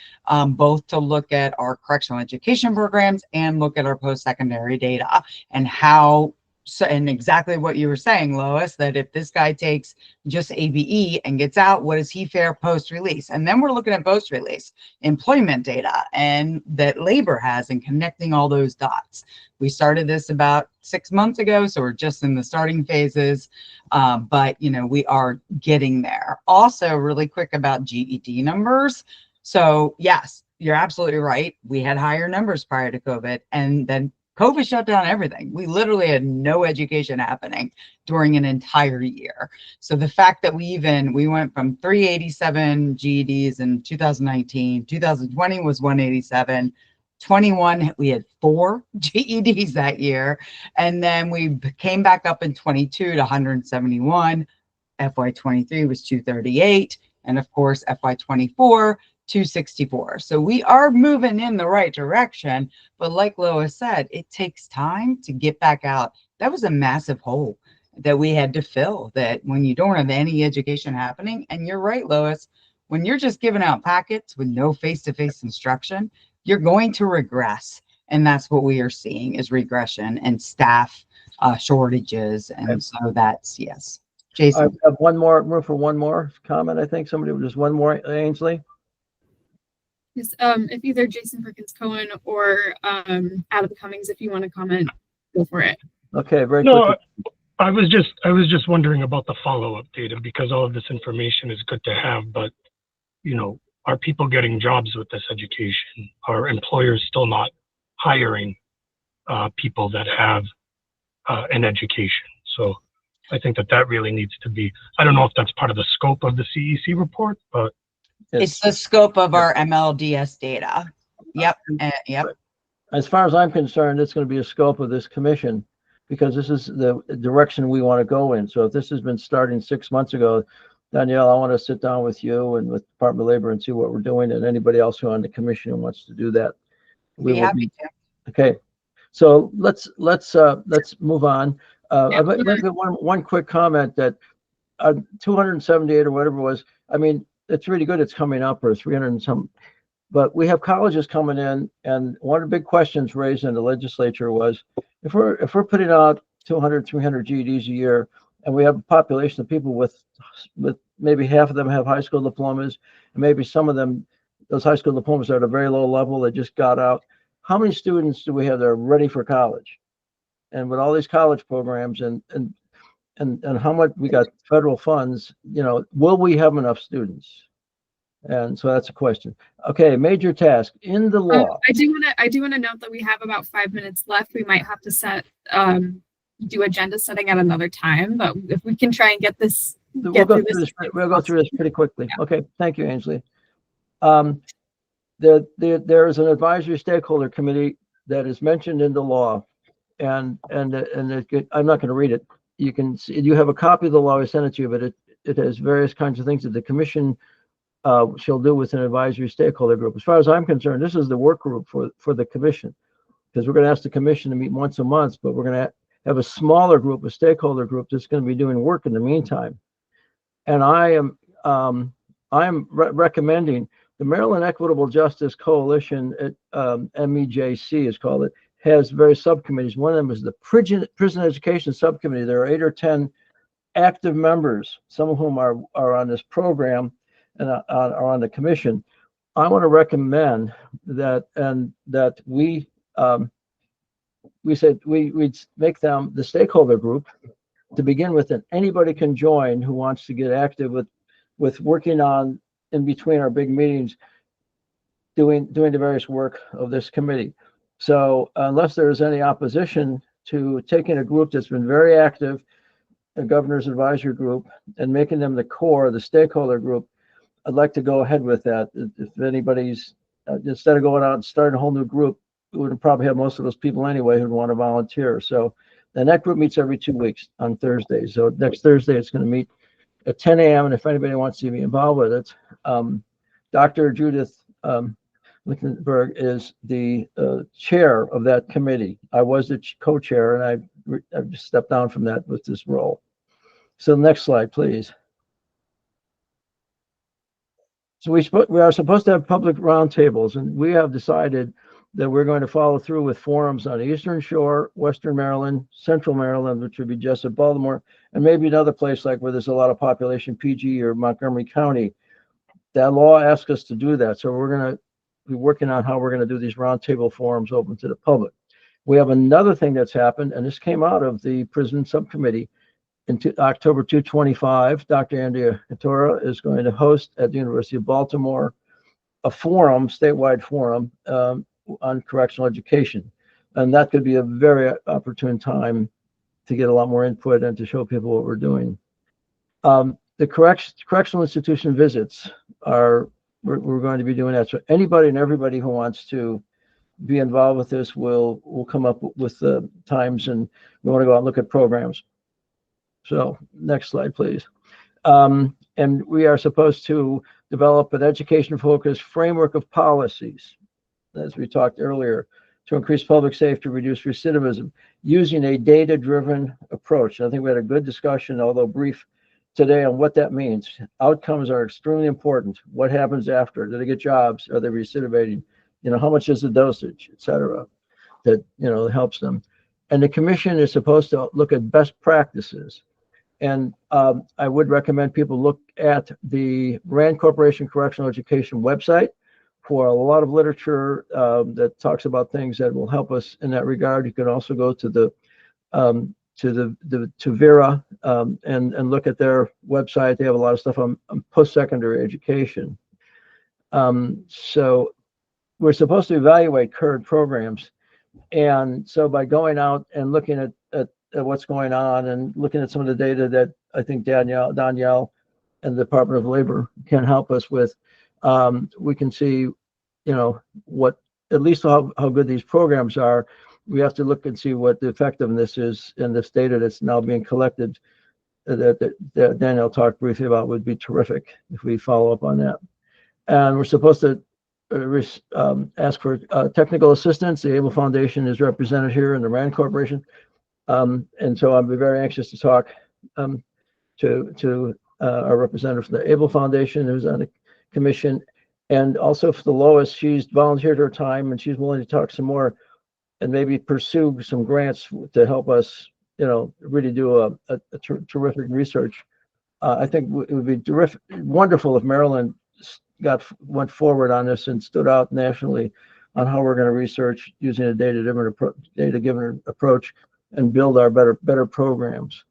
both to look at our correctional education programs and look at our post-secondary data and how. So, and exactly what you were saying, Lois, that if this guy takes just ABE and gets out, what does he fare post-release? And then we're looking at post-release employment data and that labor has and connecting all those dots. We started this about 6 months ago, so we're just in the starting phases, but you know, we are getting there. Also, really quick about GED numbers. So yes, you're absolutely right. We had higher numbers prior to COVID, and then COVID shut down everything. We literally had no education happening during an entire year. So the fact that we went from 387 GEDs in 2019, 2020 was 187, 21 we had 4 GEDs that year, and then we came back up in 22 to 171. FY23 was 238, and of course FY24 264. So we are moving in the right direction, but like Lois said, it takes time to get back out. That was a massive hole that we had to fill, that when you don't have any education happening, and you're right, Lois, when you're just giving out packets with no face-to-face instruction, you're going to regress. And that's what we are seeing is regression and staff shortages. And so that's, yes. Jason. I have one more, room for one more comment. I think somebody, just one more, Ainsley. Yes, if either Jason Perkins Cohen or Adam Cummings, if you want to comment, go for it. Okay, very No, quickly. I was just wondering about the follow-up data, because all of this information is good to have, but you know, are people getting jobs with this education? Are employers still not hiring people that have an education? So I think that really needs to be, I don't know if that's part of the scope of the CEC report, but it's the scope of our MLDS data. Yep. Yep. As far as I'm concerned, it's going to be a scope of this commission, because this is the direction we want to go in. So if this has been starting 6 months ago, Danielle, I want to sit down with you and with Department of Labor and see what we're doing, and anybody else who on the commission who wants to do that. We will happy to. Okay. So let's move on. I'd like to one quick comment that 278 or whatever it was. I mean, it's really good. It's coming up, or 300 and some, but we have colleges coming in, and one of the big questions raised in the legislature was, if we're putting out 200, 300 GEDs a year, and we have a population of people with maybe half of them have high school diplomas, and maybe some of them, those high school diplomas are at a very low level, they just got out. How many students do we have that are ready for college? And with all these college programs and how much we got federal funds, you know, will we have enough students? And so that's a question. Okay, major task in the law. I do want to note that we have about 5 minutes left. We might have to do agenda setting at another time, but if we can try and get this, we'll go through this pretty quickly. Yeah. Okay, thank you, Ainsley. There is an advisory stakeholder committee that is mentioned in the law, and I'm not going to read it, you can see, you have a copy of the law. I sent it to you, but it has various kinds of things that the commission shall do with an advisory stakeholder group. As far as I'm concerned, this is the work group for the commission, because we're going to ask the commission to meet once a month, but we're going to have a smaller group, a stakeholder group that's going to be doing work in the meantime. And I am recommending the Maryland Equitable Justice Coalition, MEJC is called it, has various subcommittees. One of them is the prison education subcommittee. There are 8 or 10 active members, some of whom are on this program and are on the commission. I want to recommend that we said we'd make them the stakeholder group to begin with, and anybody can join who wants to get active with working on, in between our big meetings, doing the various work of this committee. So unless there's any opposition to taking a group that's been very active, a governor's advisory group, and making them the core, the stakeholder group, I'd like to go ahead with that. If anybody's, instead of going out and starting a whole new group, we would probably have most of those people anyway who'd want to volunteer. So then that group meets every 2 weeks on Thursdays. So next Thursday, it's going to meet at 10 a.m. And if anybody wants to be involved with it, Dr. Judith Lichtenberg is the chair of that committee. I was the co-chair, and I've just stepped down from that with this role. So next slide, please. So we are supposed to have public roundtables, and we have decided that we're going to follow through with forums on the Eastern Shore, Western Maryland, Central Maryland, which would be just at Baltimore, and maybe another place like where there's a lot of population, PG or Montgomery County. That law asks us to do that. So we're going to be working on how we're going to do these roundtable forums open to the public. We have another thing that's happened, and this came out of the prison subcommittee. In October 2025, Dr. Andrea Cantora is going to host at the University of Baltimore a forum, statewide forum, on correctional education. And that could be a very opportune time to get a lot more input and to show people what we're doing. The correctional institution visits we're going to be doing that. So anybody and everybody who wants to be involved with this will come up with the times, and we want to go out and look at programs. So next slide, please. And we are supposed to develop an education-focused framework of policies, as we talked earlier, to increase public safety, reduce recidivism, using a data-driven approach. I think we had a good discussion, although brief, today on what that means. Outcomes are extremely important. What happens after? Do they get jobs? Are they recidivating? You know, how much is the dosage, et cetera, that, you know, helps them. And the commission is supposed to look at best practices. And I would recommend people look at the Rand Corporation Correctional Education website for a lot of literature that talks about things that will help us in that regard. You can also go to the VERA and look at their website. They have a lot of stuff on post-secondary education. So we're supposed to evaluate current programs. And so by going out and looking at what's going on and looking at some of the data that I think Danielle and the Department of Labor can help us with, we can see, you know, what, at least how good these programs are. We have to look and see what the effectiveness is in this data that's now being collected that Danielle talked briefly about. Would be terrific if we follow up on that. And we're supposed to ask for technical assistance. The Able Foundation is represented here in the Rand Corporation. And so I'll be very anxious to talk to our representative from the Able Foundation, who's on the commission, and also for the Lois. She's volunteered her time, and she's willing to talk some more and maybe pursue some grants to help us, you know, really do a terrific research. I think it would be terrific, wonderful if Maryland went forward on this and stood out nationally on how we're going to research using a data-driven approach and build our better programs.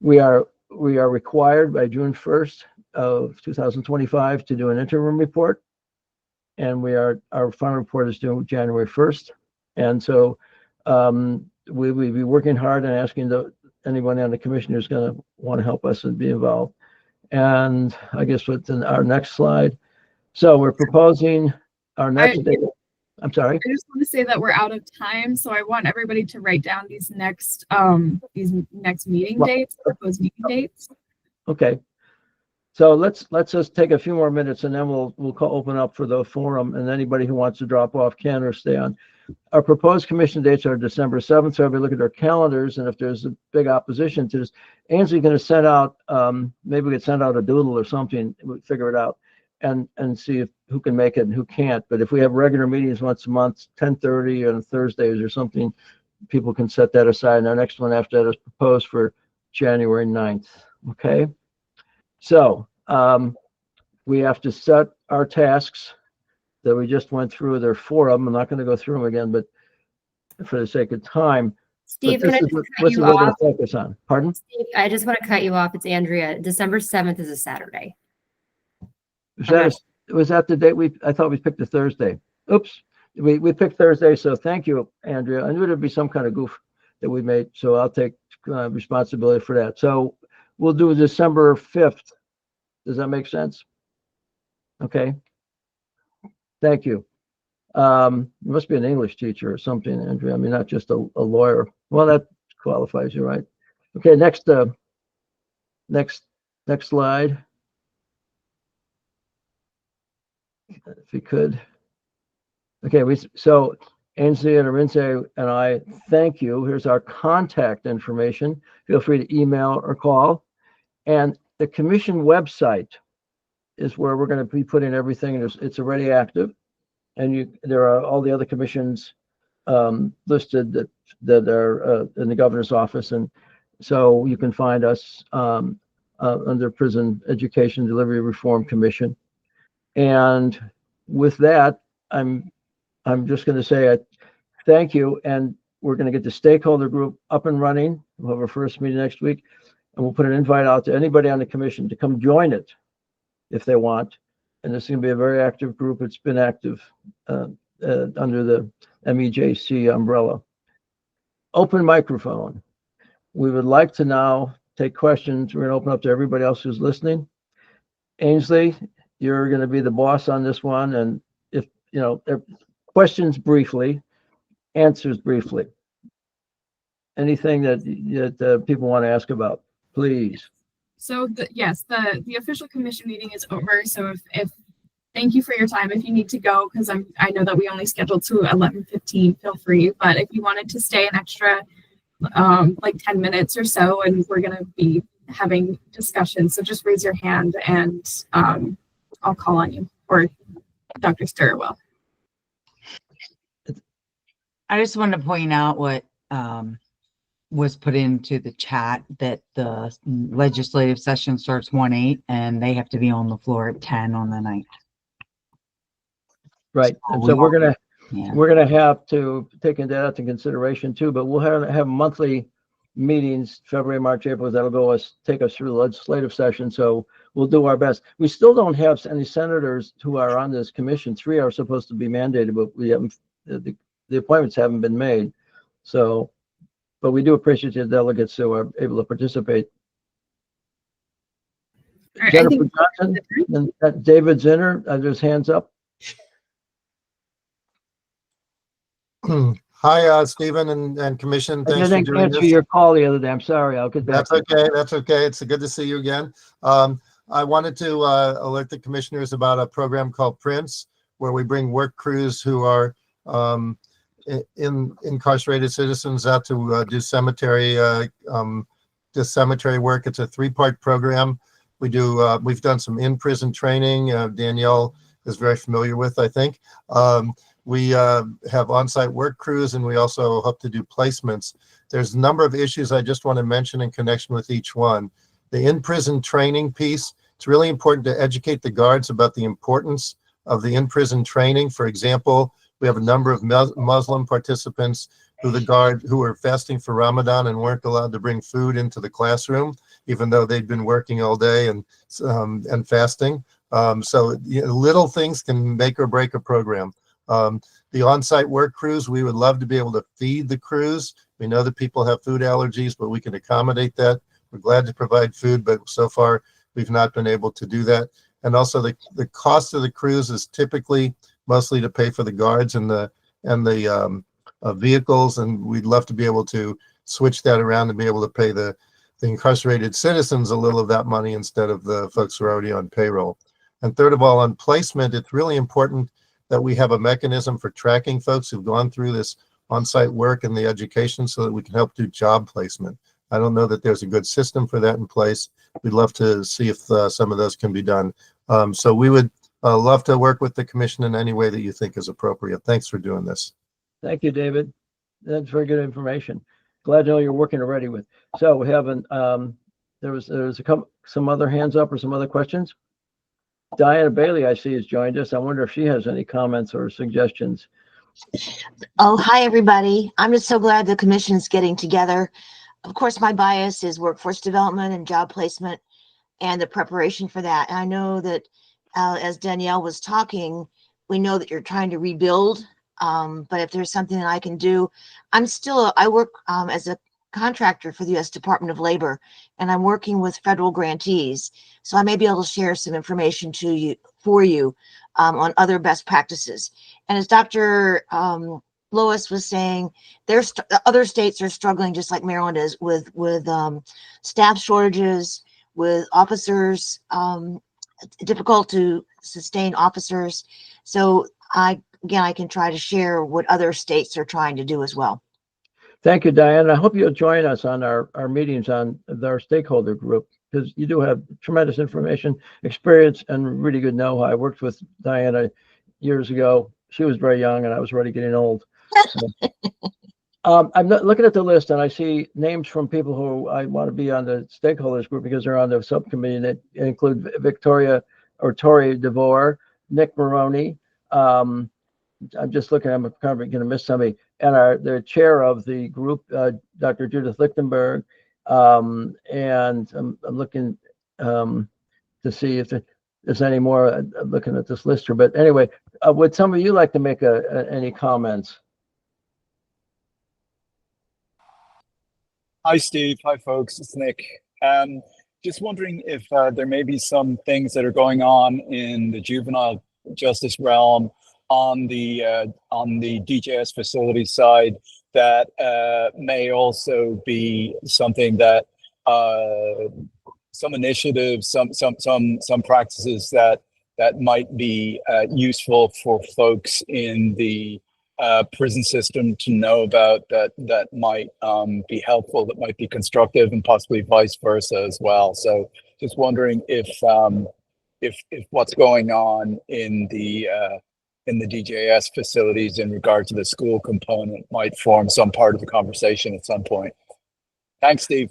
We are required by June 1st of 2025 to do an interim report, and our final report is due January 1st. And so we'll be working hard and asking anyone on the commission who's going to want to help us and be involved. And I guess what's in our next slide. So we're proposing our next data. I'm sorry. I just want to say that we're out of time, so I want everybody to write down these next meeting Well, dates, proposed meeting dates. Okay. So let's just take a few more minutes and then we'll open up for the forum, and anybody who wants to drop off can or stay on. Our proposed commission dates are December 7th. So everybody look at our calendars, and if there's a big opposition to this, Ainsley's going to send out, maybe we could send out a doodle or something, we'll figure it out and see who can make it and who can't. But if we have regular meetings once a month, 10:30 on Thursdays or something, people can set that aside. And our next one after that is proposed for January 9th. Okay. So we have to set our tasks that we just went through. There are 4 of them. I'm not going to go through them again, but for the sake of time, Steve, but can I this just is cut what you we're going to off? focus on. Pardon? Steve, I just want to cut you off. It's Andrea. December 7th is a Saturday. Was that the date I thought we picked a Thursday. Oops. We picked Thursday. So thank you, Andrea. I knew there'd be some kind of goof that we made. So I'll take responsibility for that. So we'll do December 5th. Does that make sense? Okay. Thank you. You must be an English teacher or something, Andrea. I mean, not just a lawyer. Well, that qualifies you, right? Okay, next slide. If you could. Okay, so Ainsley and Arinze and I thank you. Here's our contact information. Feel free to email or call. And the commission website is where we're going to be putting everything. It's already active, and there are all the other commissions listed that are in the governor's office, and so you can find us under Prison Education Delivery Reform Commission. And with that, I'm just going to say thank you, and we're going to get the stakeholder group up and running. We'll have our first meeting next week, and we'll put an invite out to anybody on the commission to come join it if they want. And this is going to be a very active group. It's been active under the MEJC umbrella. Open microphone. We would like to now take questions. We're going to open up to everybody else who's listening. Ainsley, you're going to be the boss on this one. And if, questions briefly, answers briefly. Anything that people want to ask about, please. So yes, the official commission meeting is over. So if thank you for your time. If you need to go, because I know that we only scheduled to 11:15, feel free. But if you wanted to stay an extra like 10 minutes or so, and we're going to be having discussions, so just raise your hand and I'll call on you, or Dr. Sturr will. I just wanted to point out what was put into the chat, that the legislative session starts 1:08 and they have to be on the floor at 10 on the 9th. Right. And so we're gonna have to take that into consideration too, but we'll have monthly meetings, February, March, April, that'll take us through the legislative session. So we'll do our best. We still don't have any senators who are on this commission. 3 are supposed to be mandated, but we haven't, the appointments haven't been made. So, but we do appreciate the delegates who are able to participate. Right, Jennifer Johnson and David Zinner, there's hands up. Hi, Stephen and Commission. I Thanks for didn't doing answer this. your call the other day. I'm sorry. I'll get back. That's okay. That's okay. It's good to see you again. I wanted to alert the commissioners about a program called Prince, where we bring work crews who are incarcerated citizens out to do cemetery work. It's a 3-part program. We've done some in-prison training. Danielle is very familiar with, I think. We have on-site work crews, and we also hope to do placements. There's a number of issues I just want to mention in connection with each one. The in-prison training piece, it's really important to educate the guards about the importance of the in-prison training. For example, we have a number of Muslim participants who were fasting for Ramadan and weren't allowed to bring food into the classroom, even though they'd been working all day and fasting. So little things can make or break a program. The on-site work crews, we would love to be able to feed the crews. We know that people have food allergies, but we can accommodate that. We're glad to provide food, but so far we've not been able to do that. And also the cost of the crews is typically mostly to pay for the guards and the vehicles, and we'd love to be able to switch that around and be able to pay the incarcerated citizens a little of that money instead of the folks who are already on payroll. And third of all, on placement, it's really important that we have a mechanism for tracking folks who've gone through this on-site work and the education so that we can help do job placement. I don't know that there's a good system for that in place. We'd love to see if some of those can be done. So we would love to work with the commission in any way that you think is appropriate. Thanks for doing this. Thank you, David. That's very good information. Glad to know you're working already with. So we have there was some other hands up or some other questions. Diana Bailey, I see, has joined us. I wonder if she has any comments or suggestions. Oh, hi, everybody. I'm just so glad the commission is getting together. Of course, my bias is workforce development and job placement and the preparation for that. And I know that as Danielle was talking, we know that you're trying to rebuild. But if there's something that I can do, I work as a contractor for the U.S. Department of Labor, and I'm working with federal grantees. So I may be able to share some information for you on other best practices. And as Dr. Lois was saying, other states are struggling just like Maryland is with staff shortages, with officers, difficult to sustain officers. So I can try to share what other states are trying to do as well. Thank you, Diana. I hope you'll join us on our meetings on our stakeholder group, because you do have tremendous information, experience, and really good know-how. I worked with Diana years ago. She was very young and I was already getting old. I'm not looking at the list and I see names from people who I want to be on the stakeholders group because they're on the subcommittee that include Victoria or Tori DeVore, Nick Maroney. I'm just looking, I'm probably going to miss somebody. And the chair of the group, Dr. Judith Lichtenberg. And I'm looking to see if there's any more. I'm looking at this list here. But anyway, would some of you like to make any comments? Hi, Steve. Hi, folks. It's Nick. Just wondering if there may be some things that are going on in the juvenile justice realm on the DJS facility side that may also be something that some initiatives, some practices that might be useful for folks in the prison system to know about, that might be helpful, that might be constructive, and possibly vice versa as well. So just wondering if what's going on in the DJS facilities in regard to the school component might form some part of the conversation at some point. Thanks, Steve.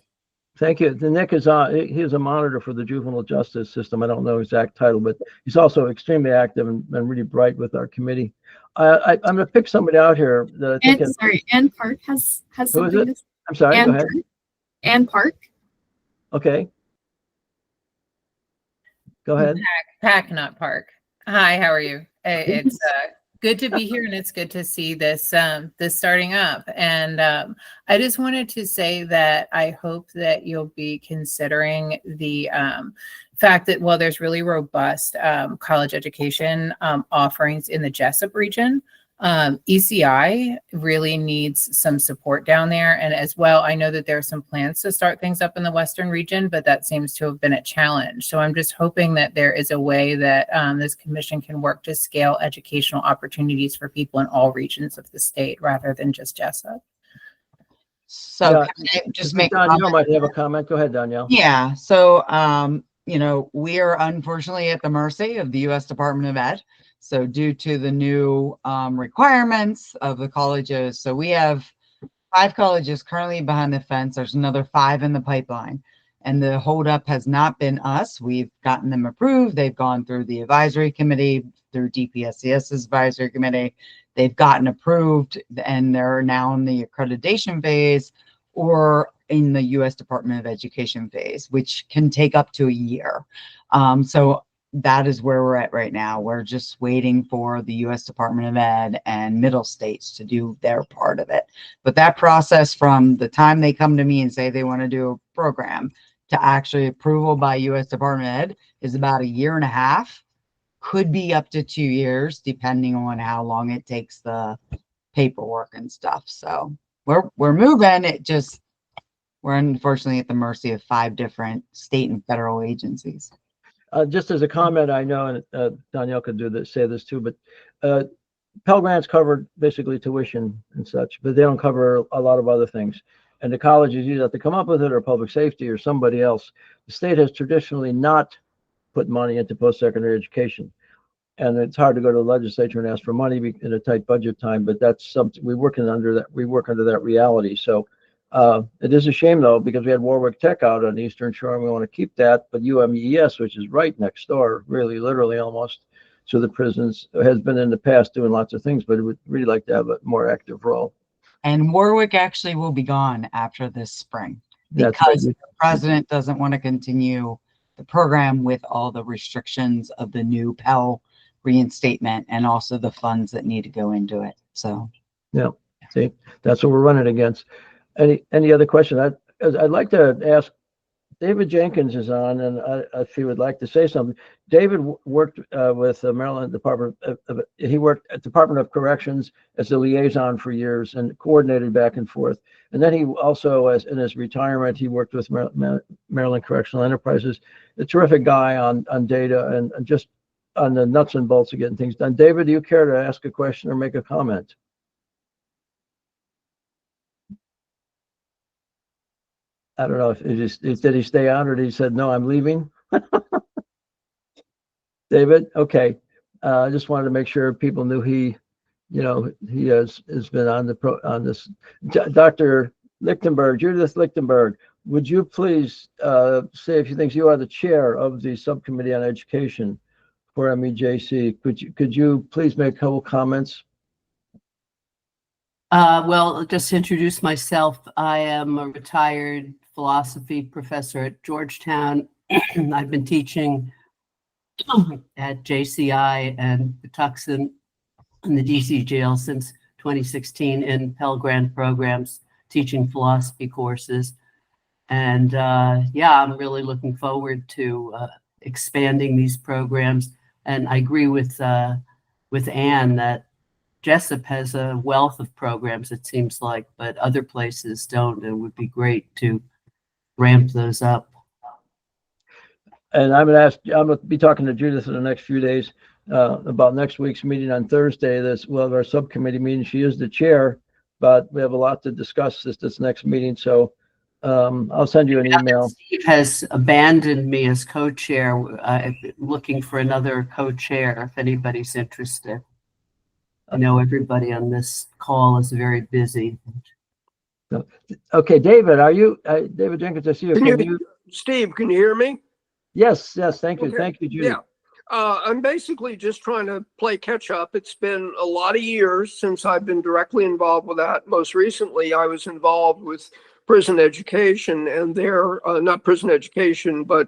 Thank you. Nick is he is a monitor for the juvenile justice system. I don't know his exact title, but he's also extremely active and really bright with our committee. I'm going to pick somebody out here that I think Ann Park has something to say. I'm sorry, go ahead. Ann Park. Okay. Go ahead. Pack, not Park. Hi, how are you? It's good to be here, and it's good to see this starting up. And I just wanted to say that I hope that you'll be considering the fact that while there's really robust college education offerings in the Jessup region, ECI really needs some support down there. And as well, I know that there are some plans to start things up in the Western region, but that seems to have been a challenge. So I'm just hoping that there is a way that this commission can work to scale educational opportunities for people in all regions of the state rather than just Jessup. So can I just make a Danielle comment? might have a comment. Go ahead, Danielle. Yeah. So, we are unfortunately at the mercy of the U.S. Department of Ed. So due to the new requirements of the colleges, so we have 5 colleges currently behind the fence. There's another 5 in the pipeline. And the holdup has not been us. We've gotten them approved. They've gone through the advisory committee, through DPSCS's advisory committee. They've gotten approved, and they're now in the accreditation phase or in the U.S. Department of Education phase, which can take up to a year. So that is where we're at right now. We're just waiting for the U.S. Department of Ed and middle states to do their part of it. But that process from the time they come to me and say they want to do a program to actually approval by U.S. Department of Ed is about a year and a half. could be up to 2 years, depending on how long it takes the paperwork and stuff. So we're moving. We're unfortunately at the mercy of 5 different state and federal agencies. Just as a comment, I know, and Danielle could say this too, but Pell Grants cover basically tuition and such, but they don't cover a lot of other things. And the colleges either have to come up with it or public safety or somebody else. The state has traditionally not put money into post-secondary education. And it's hard to go to the legislature and ask for money in a tight budget time, but that's something we work under that reality. So it is a shame though, because we had Warwick Tech out on the Eastern Shore and we want to keep that, but UMES, which is right next door, really literally almost to the prisons, has been in the past doing lots of things, but it would really like to have a more active role. And Warwick actually will be gone after this spring That's because right. the president doesn't want to continue the program with all the restrictions of the new Pell reinstatement and also the funds that need to go into it. So Yeah, see, that's what we're running against. Any other question? I'd like to ask, David Jenkins is on, and if he would like to say something. David worked with the Maryland Department he worked at Department of Corrections as a liaison for years and coordinated back and forth. And then he also, in his retirement, he worked with Maryland Correctional Enterprises. A terrific guy on data and just on the nuts and bolts of getting things done. David, do you care to ask a question or make a comment? I don't know if did he stay on or did he said, no, I'm leaving? David? Okay. I just wanted to make sure people knew he has been on this. Dr. Lichtenberg, Judith Lichtenberg, would you please say a few things? You are the chair of the subcommittee on education for MEJC. Could you please make a couple comments? Well, just to introduce myself, I am a retired philosophy professor at Georgetown. I've been teaching at JCI and Patuxent in the DC jail since 2016 in Pell Grant programs, teaching philosophy courses. And yeah, I'm really looking forward to expanding these programs. And I agree with Anne that Jessup has a wealth of programs, it seems like, but other places don't. It would be great to ramp those up. And I'm going to be talking to Judith in the next few days about next week's meeting on Thursday. We'll have our subcommittee meeting. She is the chair, but we have a lot to discuss this next meeting. So I'll send you an email. Steve has abandoned me as co-chair, looking for another co-chair if anybody's interested. I know everybody on this call is very busy. Okay, David, are you, David Jenkins, I see you. Steve, can you hear me? Yes, thank you. Okay. Thank you, Judy. Yeah. I'm basically just trying to play catch up. It's been a lot of years since I've been directly involved with that. Most recently, I was involved with prison education and their, not prison education, but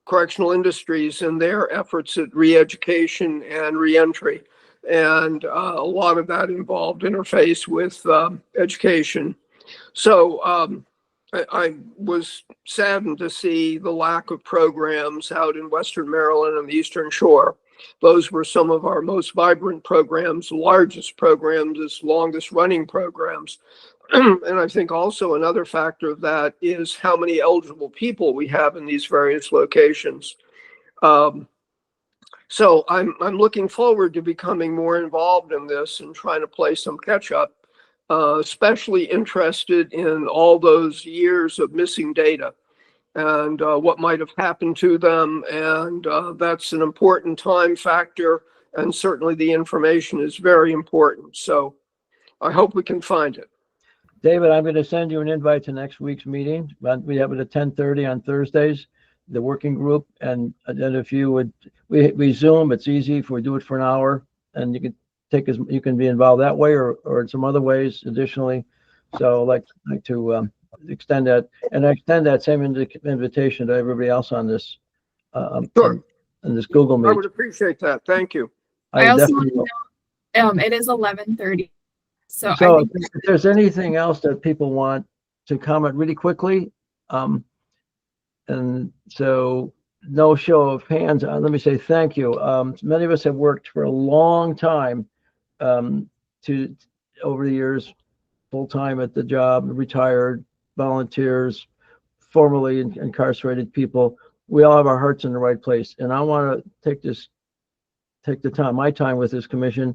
correctional industries and their efforts at re-education and re-entry. And a lot of that involved interface with education. So I was saddened to see the lack of programs out in Western Maryland and the Eastern Shore. Those were some of our most vibrant programs, largest programs, longest running programs. And I think also another factor of that is how many eligible people we have in these various locations. So I'm looking forward to becoming more involved in this and trying to play some catch up, especially interested in all those years of missing data and what might have happened to them. And that's an important time factor. And certainly the information is very important. So I hope we can find it. David, I'm going to send you an invite to next week's meeting. We have it at 10:30 on Thursdays, the working group. And then if you would, we Zoom, it's easy if we do it for an hour and you can be involved that way or in some other ways additionally. So I'd like to extend that, and I extend that same invitation to everybody else on this, Sure. on this Google Meet. I would appreciate that. Thank you. I also definitely want to know, it is 11:30. So I So think if there's anything else that people want to comment really quickly, and so no show of hands, let me say thank you. Many of us have worked for a long time over the years, full-time at the job, retired, volunteers, formerly incarcerated people. We all have our hearts in the right place. And I want to take my time with this commission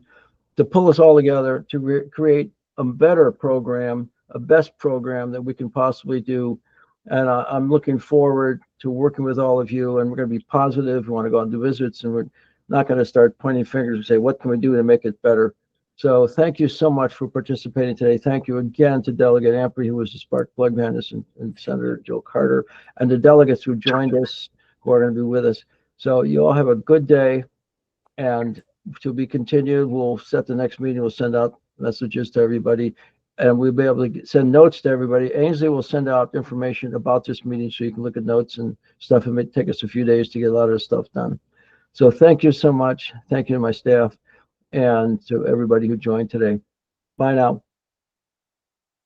to pull us all together to create a better program, a best program that we can possibly do. And I'm looking forward to working with all of you, and we're going to be positive. We want to go and do visits, and we're not going to start pointing fingers and say, what can we do to make it better? So thank you so much for participating today. Thank you again to Delegate Ampry, who was the spark plug behind this, and Senator Joe Carter, and the delegates who joined us, who are going to be with us. So you all have a good day, and to be continued. We'll set the next meeting. We'll send out messages to everybody, and we'll be able to send notes to everybody. Ainsley will send out information about this meeting so you can look at notes and stuff. It may take us a few days to get a lot of this stuff done. So thank you so much. Thank you to my staff and to everybody who joined today. Bye now.